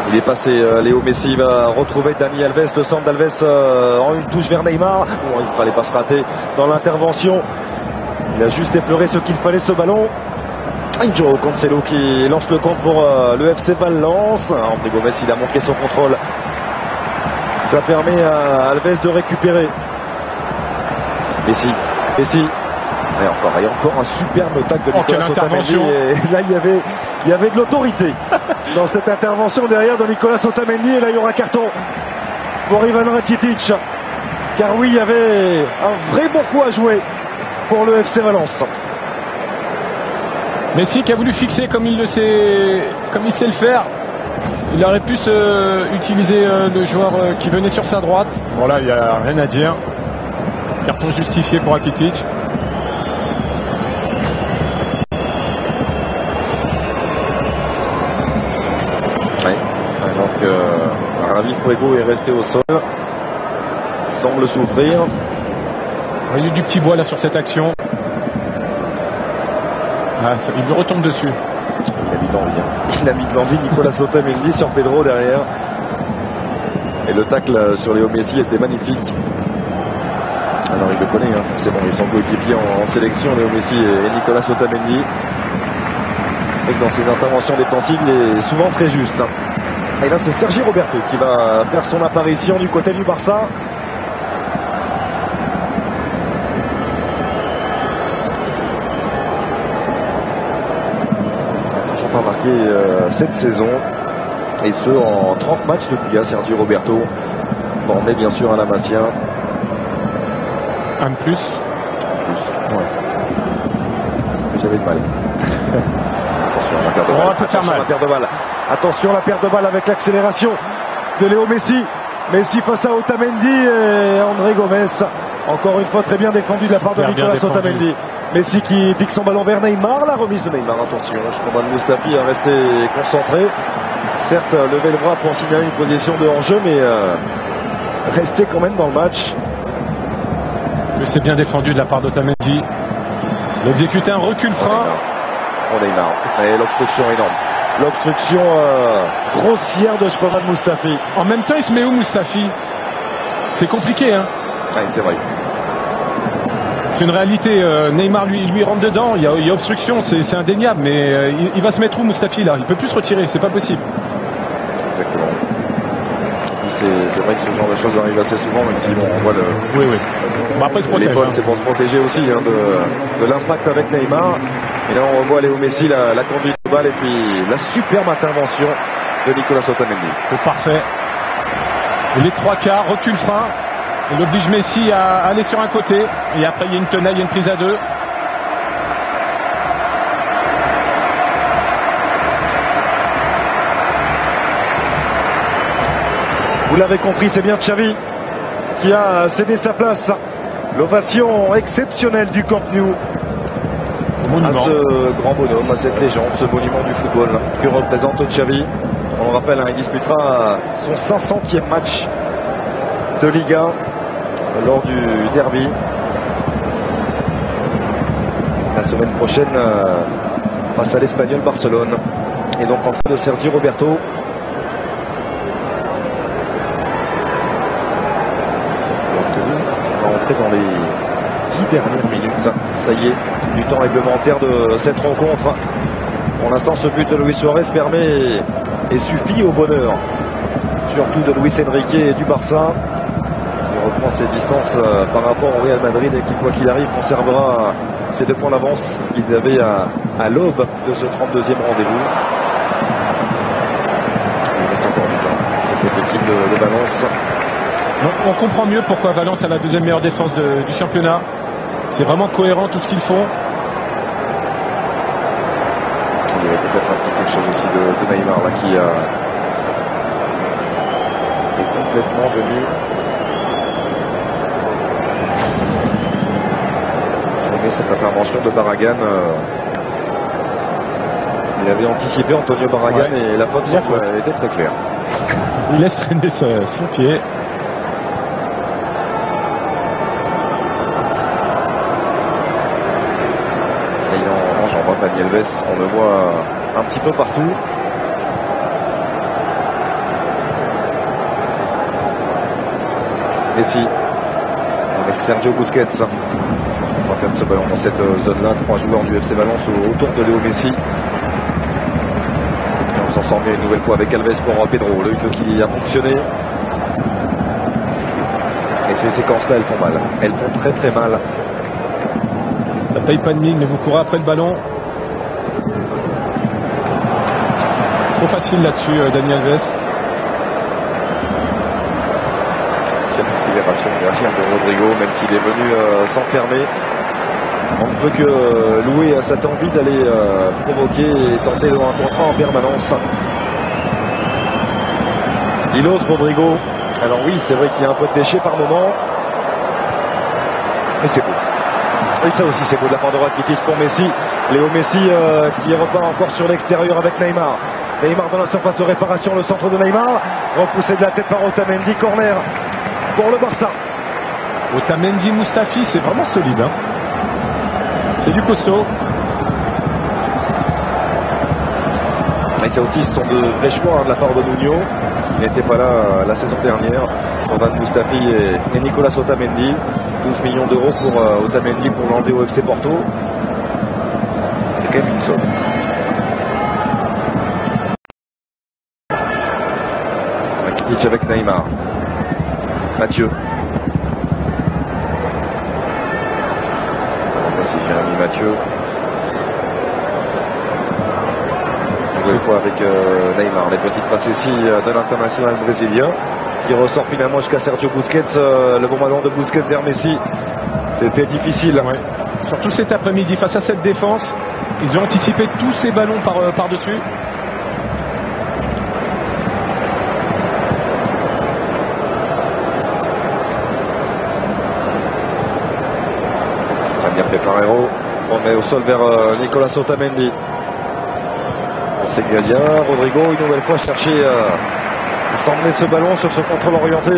Speaker 4: Il est passé, Léo Messi va retrouver Dani Alves, le centre d'Alves en une touche vers Neymar. Bon, il ne fallait pas se rater dans l'intervention. Il a juste effleuré ce qu'il fallait, ce ballon. Joao Cancelo qui lance le compte pour le FC Valence. André Gomes, il a manqué son contrôle. Ça permet à Alves de récupérer. Messi. Et encore un superbe tacle de Nicolas Otamendi. Et là, il y avait de l'autorité dans cette intervention derrière de Nicolas Otamendi. Et là, il y aura carton pour Ivan Rakitic. Car oui, il y avait un vrai bon coup à jouer pour le FC Valence.
Speaker 5: Messi qui a voulu fixer comme il sait le faire. Il aurait pu utiliser le joueur qui venait sur sa droite. Bon là, il n'y a rien à dire. Carton justifié pour Rakitic.
Speaker 4: Donc Ravi Fuego est resté au sol. Il semble souffrir.
Speaker 5: Il y a eu du petit bois là sur cette action. Il lui retombe dessus.
Speaker 4: Il a mis de l'envie Nicolas Otamendi sur Pedro derrière. Et le tacle sur Léo Messi était magnifique. Alors il le connaît, forcément, ils sont coéquipiers en sélection, Léo Messi et Nicolas Otamendi. Et dans ses interventions défensives, il est souvent très juste. Et là c'est Sergi Roberto qui va faire son apparition du côté du Barça. Pas marqué cette saison, et ce en 30 matchs de Liga. Sergi Roberto, formé bien sûr à la Masia.
Speaker 5: Un de plus.
Speaker 4: Ouais. J'avais de mal. Attention la perte de balle. Attention la perte de balle avec l'accélération de Léo Messi. Messi face à Otamendi et André Gomes. Encore une fois très bien défendu de la part de Nicolas Otamendi. Messi qui pique son ballon vers Neymar. La remise de Neymar, attention. Shkodran Mustafi a resté concentré. Certes, lever le bras pour signaler une position de hors-jeu, mais rester quand même dans le match.
Speaker 5: C'est bien défendu de la part d'Otamendi. Il a exécuté un recul frein.
Speaker 4: Neymar. Et l'obstruction énorme. L'obstruction grossière de Shkodran Mustafi.
Speaker 5: En même temps, il se met où Mustafi? C'est compliqué, hein?
Speaker 4: Ouais, c'est vrai.
Speaker 5: C'est une réalité. Neymar lui rentre dedans. Il y a obstruction, c'est indéniable. Mais il va se mettre où, Mustafi là? Il peut plus se retirer, c'est pas possible.
Speaker 4: Exactement. C'est vrai que ce genre de choses arrive assez souvent, même si bon, on voit le.
Speaker 5: Oui. Bon, après, se protège.
Speaker 4: C'est pour se protéger aussi hein, de l'impact avec Neymar. Et là, on revoit Léo Messi, la conduite de balle et puis la superbe intervention de Nicolas Otamendi.
Speaker 5: C'est parfait. Et les trois quarts, recul frein. Il oblige Messi à aller sur un côté. Et après, il y a une tenaille, il y a une prise à deux.
Speaker 4: Vous l'avez compris, c'est bien Xavi qui a cédé sa place. L'ovation exceptionnelle du Camp Nou à ce grand bonhomme, à cette légende, ce monument du football que représente Xavi. On le rappelle, hein, il disputera son 500e match de Liga lors du derby. La semaine prochaine face à l'Espagnol Barcelone. Et donc en train de Sergi Roberto. Dans les 10 dernières minutes, ça y est, du temps réglementaire de cette rencontre. Pour l'instant, ce but de Luis Suarez permet et suffit au bonheur, surtout de Luis Enrique et du Barça. Il reprend ses distances par rapport au Real Madrid et qui, quoi qu'il arrive, conservera ses 2 points d'avance qu'ils avaient à l'aube de ce 32e rendez-vous. Il reste encore du temps pour cette équipe de Valence.
Speaker 5: On comprend mieux pourquoi Valence a la 2e meilleure défense du championnat. C'est vraiment cohérent tout ce qu'ils font.
Speaker 4: Il y avait peut-être un petit quelque chose aussi de Neymar là, qui est complètement venu avec cette intervention de Barragan. Il avait anticipé Antonio Barragan et la faute était très claire.
Speaker 5: Il laisse traîner son pied.
Speaker 4: Dani Alves, on le voit un petit peu partout. Messi avec Sergio Busquets. On va faire ce ballon dans cette zone-là. 3 joueurs du FC Valence autour de Léo Messi. Et on s'en sort bien une nouvelle fois avec Alves pour Pedro. Le but qui a fonctionné. Et ces séquences-là, elles font mal. Elles font très très mal.
Speaker 5: Ça paye pas de mine, mais vous courez après le ballon. Trop facile là-dessus, Dani Alves.
Speaker 4: Quelle accélération de Rodrigo, même s'il est venu s'enfermer. On ne peut que louer à cette envie d'aller provoquer et tenter le 1 contre 1 en permanence. Il ose Rodrigo. Alors oui, c'est vrai qu'il y a un peu de déchet par moment. Mais c'est beau. Et ça aussi c'est beau de la part de Rakitic pour Messi. Léo Messi qui repart encore sur l'extérieur avec Neymar. Neymar dans la surface de réparation, le centre de Neymar. Repoussé de la tête par Otamendi, corner pour le Barça.
Speaker 5: Otamendi, Mustafi, c'est vraiment solide. Hein, c'est du costaud.
Speaker 4: Et ça aussi, ce sont de vrais choix de la part de Nuno, qui n'était pas là la saison dernière. Jordan Mustafi et Nicolas Otamendi. 12 millions d'euros pour Otamendi pour l'enlever au FC Porto. C'est quand même une somme. Rakitic avec Neymar. Mathieu. Voici Jérémy Mathieu. Nouvelle fois avec Neymar. Les petites passes ici de l'international brésilien qui ressort finalement jusqu'à Sergio Busquets. Le bon ballon de Busquets vers Messi. C'était difficile.
Speaker 5: Ouais. Surtout cet après-midi face à cette défense. Ils ont anticipé tous ces ballons par-dessus.
Speaker 4: Très bien fait par Héros. On met au sol vers Nicolas Otamendi. On sait Galia. Rodrigo une nouvelle fois chercher s'emmener ce ballon sur ce contrôle orienté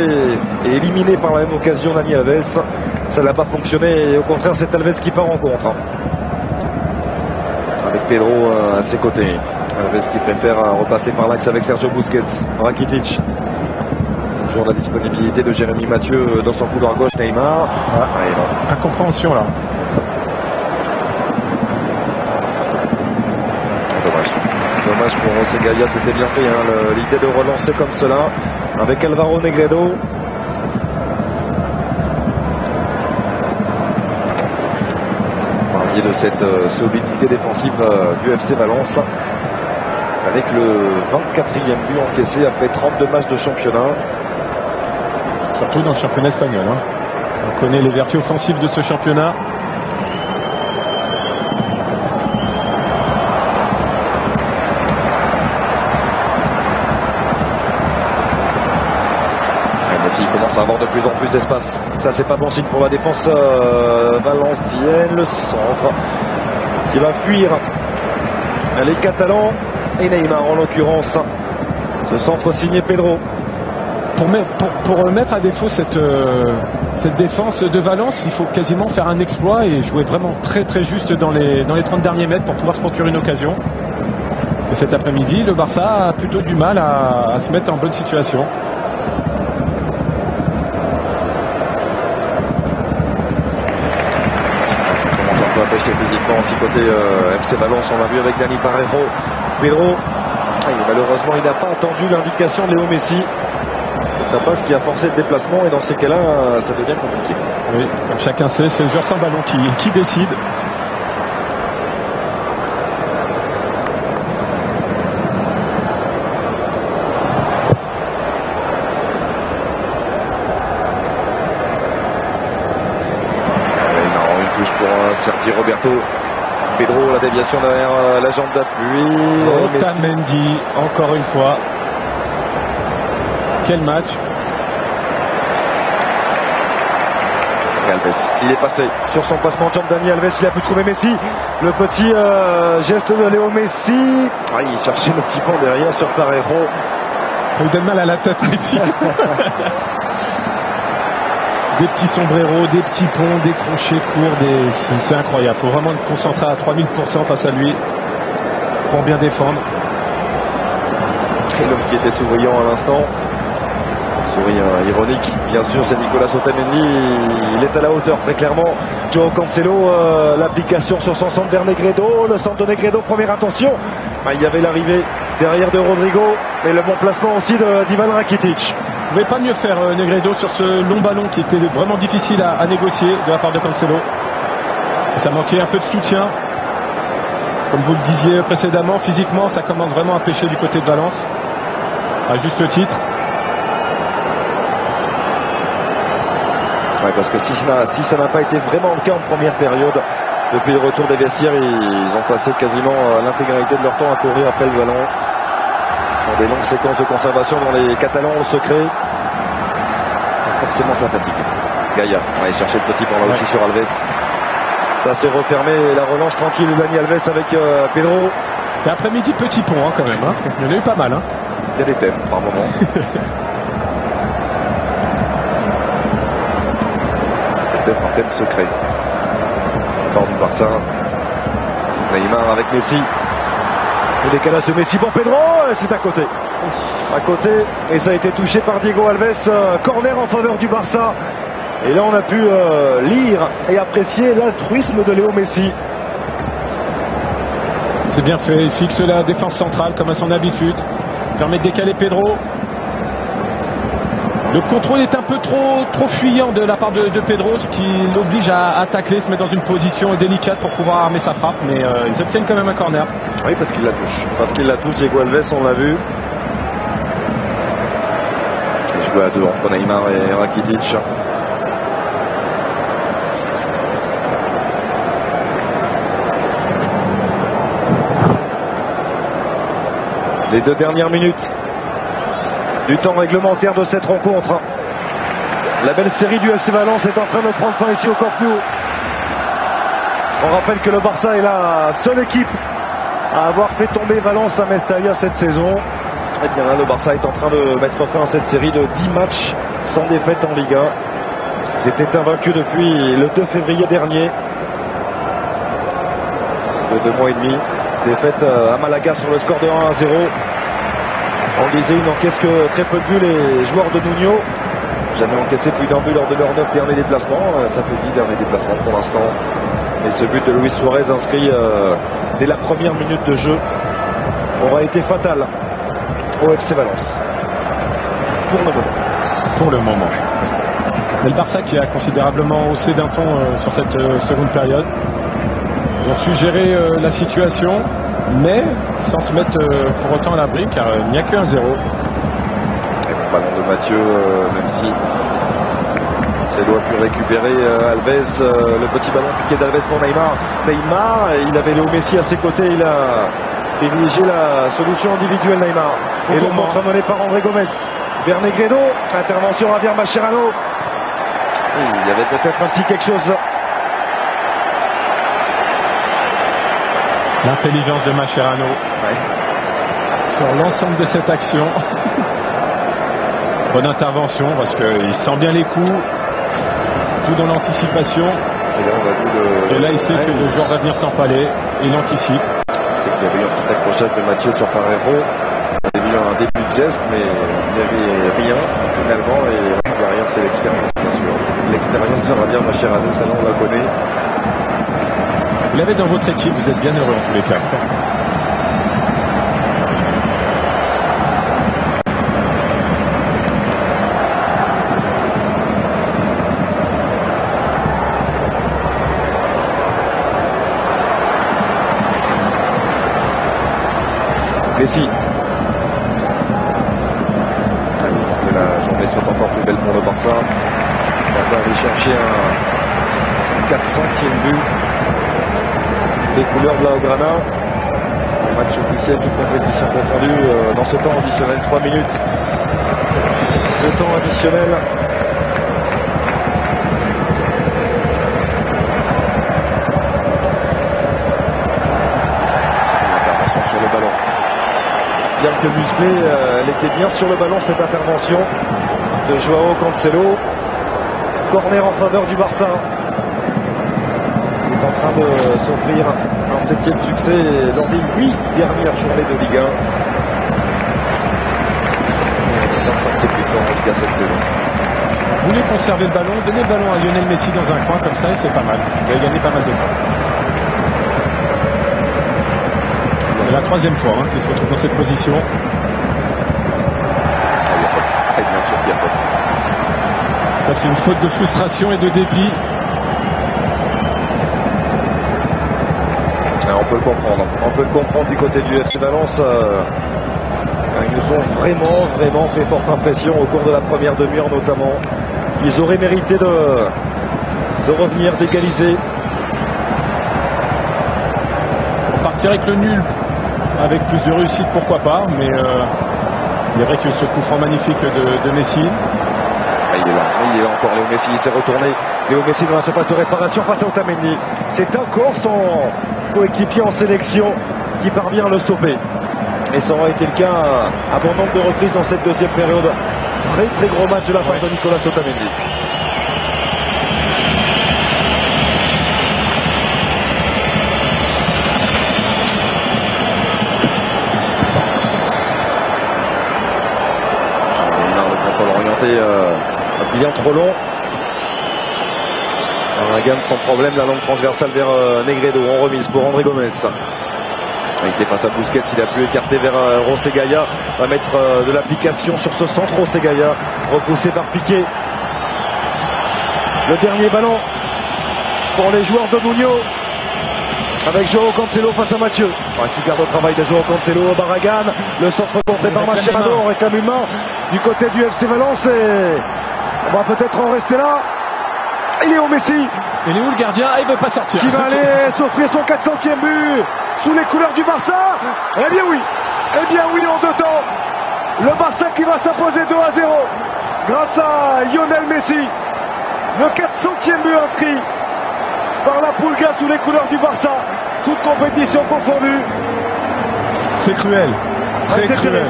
Speaker 4: et éliminé par la même occasion Dani Alves. Ça n'a pas fonctionné et au contraire c'est Alves qui part en contre. Avec Pedro à ses côtés. Alves qui préfère repasser par l'axe avec Sergio Busquets. Rakitic. Toujours la disponibilité de Jérémy Mathieu dans son couloir gauche. Neymar.
Speaker 5: Incompréhension là.
Speaker 4: Dommage pour José Gaya, c'était bien fait, hein, l'idée de relancer comme cela avec Alvaro Negredo. Parliez de cette solidité défensive du FC Valence. Ça n'est que le 24e but encaissé après 32 matchs de championnat.
Speaker 5: Surtout dans le championnat espagnol. Hein. On connaît les vertus offensives de ce championnat.
Speaker 4: Il commence à avoir de plus en plus d'espace. Ça, c'est pas bon signe pour la défense valencienne. Le centre qui va fuir les Catalans et Neymar en l'occurrence. Ce centre signé Pedro.
Speaker 5: Pour mettre à défaut cette défense de Valence, il faut quasiment faire un exploit et jouer vraiment très très juste dans les 30 derniers mètres pour pouvoir se procurer une occasion. Et cet après-midi, le Barça a plutôt du mal à se mettre en bonne situation.
Speaker 4: Pêché physiquement aussi côté FC Valence, on l'a vu avec Dani Parejo. Pedro, malheureusement il n'a pas attendu l'indication de Léo Messi. Ça passe qui a forcé le déplacement et dans ces cas-là ça devient compliqué.
Speaker 5: Oui, comme chacun sait, c'est le joueur sans ballon qui décide.
Speaker 4: Sergi Roberto. Pedro, la déviation derrière la jambe d'appui.
Speaker 5: Otamendi, encore une fois. Quel match.
Speaker 4: Alves, il est passé sur son passement de jambe. Dani Alves, il a pu trouver Messi. Le petit geste de Léo Messi. Il cherchait le petit pont derrière sur Parejo.
Speaker 5: Il donne mal à la tête, Messi. Des petits sombreros, des petits ponts, des crochets courts, c'est incroyable. Il faut vraiment être concentré à 3000% face à lui pour bien défendre.
Speaker 4: Et l'homme qui était souriant à l'instant, sourire ironique, bien sûr, c'est Nicolas Otamendi. Il est à la hauteur très clairement. Joao Cancelo, l'application sur son centre vers Negredo, le centre de Negredo, première intention. Il y avait l'arrivée derrière de Rodrigo et le bon placement aussi d'Ivan Rakitic.
Speaker 5: Il ne pouvait pas mieux faire Negredo sur ce long ballon qui était vraiment difficile à négocier de la part de Cancelo. Et ça manquait un peu de soutien. Comme vous le disiez précédemment, physiquement, ça commence vraiment à pêcher du côté de Valence. À juste titre.
Speaker 4: Ouais, parce que si ça n'a pas été vraiment le cas en première période, depuis le retour des vestiaires, ils ont passé quasiment l'intégralité de leur temps à courir après le ballon. Des longues séquences de conservation dont les Catalans ont le secret. Forcément ça fatigue. Gaya va aller chercher le petit pont là aussi sur Alves. Ça s'est refermé, la relance tranquille de Dani Alves avec Pedro.
Speaker 5: C'était après-midi petit pont quand même. Hein. Il y en a eu pas mal. Hein.
Speaker 4: Il y a des thèmes par moment. Peut-être un thème secret. Encore du Barça. Neymar avec Messi. Le décalage de Messi pour Pedro, c'est à côté. À côté, et ça a été touché par Diego Alves. Corner en faveur du Barça. Et là, on a pu lire et apprécier l'altruisme de Léo Messi.
Speaker 5: C'est bien fait, il fixe la défense centrale comme à son habitude. Il permet de décaler Pedro. Le contrôle est un peu trop fuyant de la part de Pedro, ce qui l'oblige à tacler, se mettre dans une position délicate pour pouvoir armer sa frappe, mais ils obtiennent quand même un corner.
Speaker 4: Oui, parce qu'il la touche. Parce qu'il la touche, Diego Alves, on l'a vu. Il joue à deux entre Neymar et Rakitic. Les 2 dernières minutes du temps réglementaire de cette rencontre. La belle série du FC Valence est en train de prendre fin ici au Camp Nou. On rappelle que le Barça est la seule équipe à avoir fait tomber Valence à Mestalla cette saison. Et bien là, le Barça est en train de mettre fin à cette série de 10 matchs sans défaite en Liga. Ils étaient invaincus depuis le 2 février dernier. De 2 mois et demi. Défaite à Malaga sur le score de 1-0. En Guézé n'encaisse que très peu de buts les joueurs de Nuno. Jamais encaissé plus d'un but lors de leurs 9 derniers déplacements. Ça fait 10 derniers déplacements pour l'instant. Et ce but de Luis Suarez inscrit dès la première minute de jeu aura été fatal au FC Valence.
Speaker 5: Pour le moment. Mais le Barça qui a considérablement haussé d'un ton sur cette seconde période. Ils ont su gérer la situation, mais sans se mettre pour autant à l'abri, car il n'y a que 1-0.
Speaker 4: Et le ballon de Mathieu, même si Cancelo a pu récupérer Alves, le petit ballon piqué d'Alves pour Neymar. Neymar, il avait Léo Messi à ses côtés, il a privilégié la solution individuelle Neymar. Et le contre mené par André Gomes. Vers Negredo, intervention Javier Mascherano. Il y avait peut-être un petit quelque chose.
Speaker 5: L'intelligence de Mascherano sur l'ensemble de cette action. Bonne intervention parce qu'il sent bien les coups, tout dans l'anticipation. Et là, il sait que le joueur va venir s'empaler. Il anticipe.
Speaker 4: C'est qu'il y avait eu un petit accrochage de Mathieu sur Parejo. Il y avait eu un début de geste, mais il n'y avait rien finalement. Et derrière, c'est l'expérience, bien sûr. L'expérience de Javier Mascherano, ça là, on la connaît.
Speaker 5: Vous l'avez dans votre équipe, vous êtes bien heureux en tous les cas.
Speaker 4: Messi. Que la journée soit encore plus belle pour le Barça. On va aller chercher un 400e but. Les couleurs de la Blaugrana. Un match officiel, toute compétition confondue. Dans ce temps additionnel, 3 minutes de temps additionnel. Intervention sur le ballon. Bien que musclée, elle était bien sur le ballon cette intervention de Joao Cancelo. Corner en faveur du Barça. Il est en train de s'offrir un 7e succès lors des 8 dernières journées de Ligue 1. 25e victoire en Ligue 1 cette saison.
Speaker 5: Vous voulez conserver le ballon, donnez le ballon à Lionel Messi dans un coin comme ça et c'est pas mal. Vous avez gagné pas mal de temps. C'est la 3e fois qu'il se retrouve dans cette position.
Speaker 4: Il y a faute. Et bien sûr qu'il y a faute.
Speaker 5: Ça c'est une faute de frustration et de dépit.
Speaker 4: On peut le comprendre. On peut le comprendre du côté du FC Valence. Ils nous ont vraiment fait forte impression au cours de la première demi-heure notamment. Ils auraient mérité de revenir, d'égaliser.
Speaker 5: On partirait avec le nul. Avec plus de réussite, pourquoi pas. Mais il est vrai que ce coup franc magnifique de Messi.
Speaker 4: Il est là encore Léo Messi. Il s'est retourné. Léo Messi dans la surface de réparation face à Otamendi. C'est encore son coéquipier en sélection qui parvient à le stopper. Et ça aura été le cas à bon nombre de reprises dans cette deuxième période. Très gros match de la part de Nicolas Otamendi. Le contrôle orienté bien trop long. Un gain sans problème, la longue transversale vers Negredo en remise pour André Gomes. Il était face à Busquets, il a pu écarter vers José Gaya. Va mettre de l'application sur ce centre. José Gaya repoussé par Piqué. Le dernier ballon pour les joueurs de Nuno avec Joao Cancelo face à Mathieu. Un super beau travail de Joao Cancelo. Barragan, le centre contré par Mascherano. On réclame une main du côté du FC Valence et on va peut-être en rester là. Il est au Messi.
Speaker 5: Et il est où le gardien? Il ne veut pas sortir.
Speaker 4: Qui va aller s'offrir son 400e but sous les couleurs du Barça. Eh bien oui, en deux temps. Le Barça qui va s'imposer 2-0 grâce à Lionel Messi. Le 400e but inscrit par la Pulga sous les couleurs du Barça. Toute compétition confondue.
Speaker 5: C'est cruel.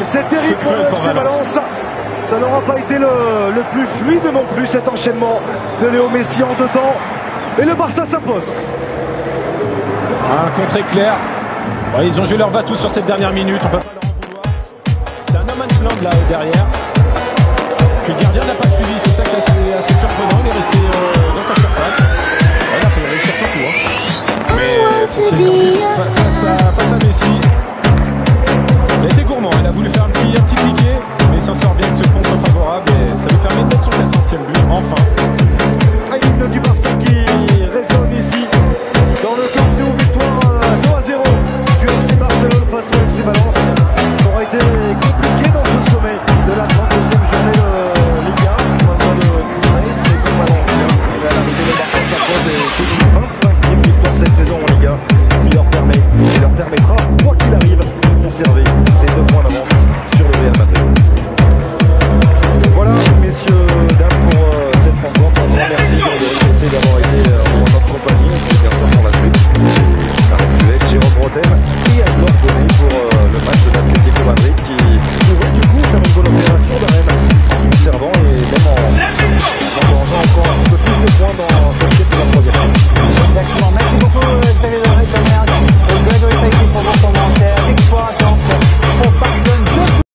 Speaker 4: C'est terrible pour le FC Valence. Ça n'aura pas été le plus fluide non plus, cet enchaînement de Léo Messi en deux temps. Et le Barça s'impose.
Speaker 5: Un contre éclair. Ils ont joué leur va-tout sur cette dernière minute. On peut pas leur en vouloir. C'est un homme man's land là derrière. Que le gardien n'a pas suivi, c'est ça qui est assez surprenant. Il est resté dans sa surface. Il a fait réussir partout. Mais face à Messi, il a été gourmand. Il a voulu faire un petit piqué, mais il s'en sort bien de ce contre favorable et ça lui permet de mettre son 400e but enfin. Ah, l'hymne du Barça qui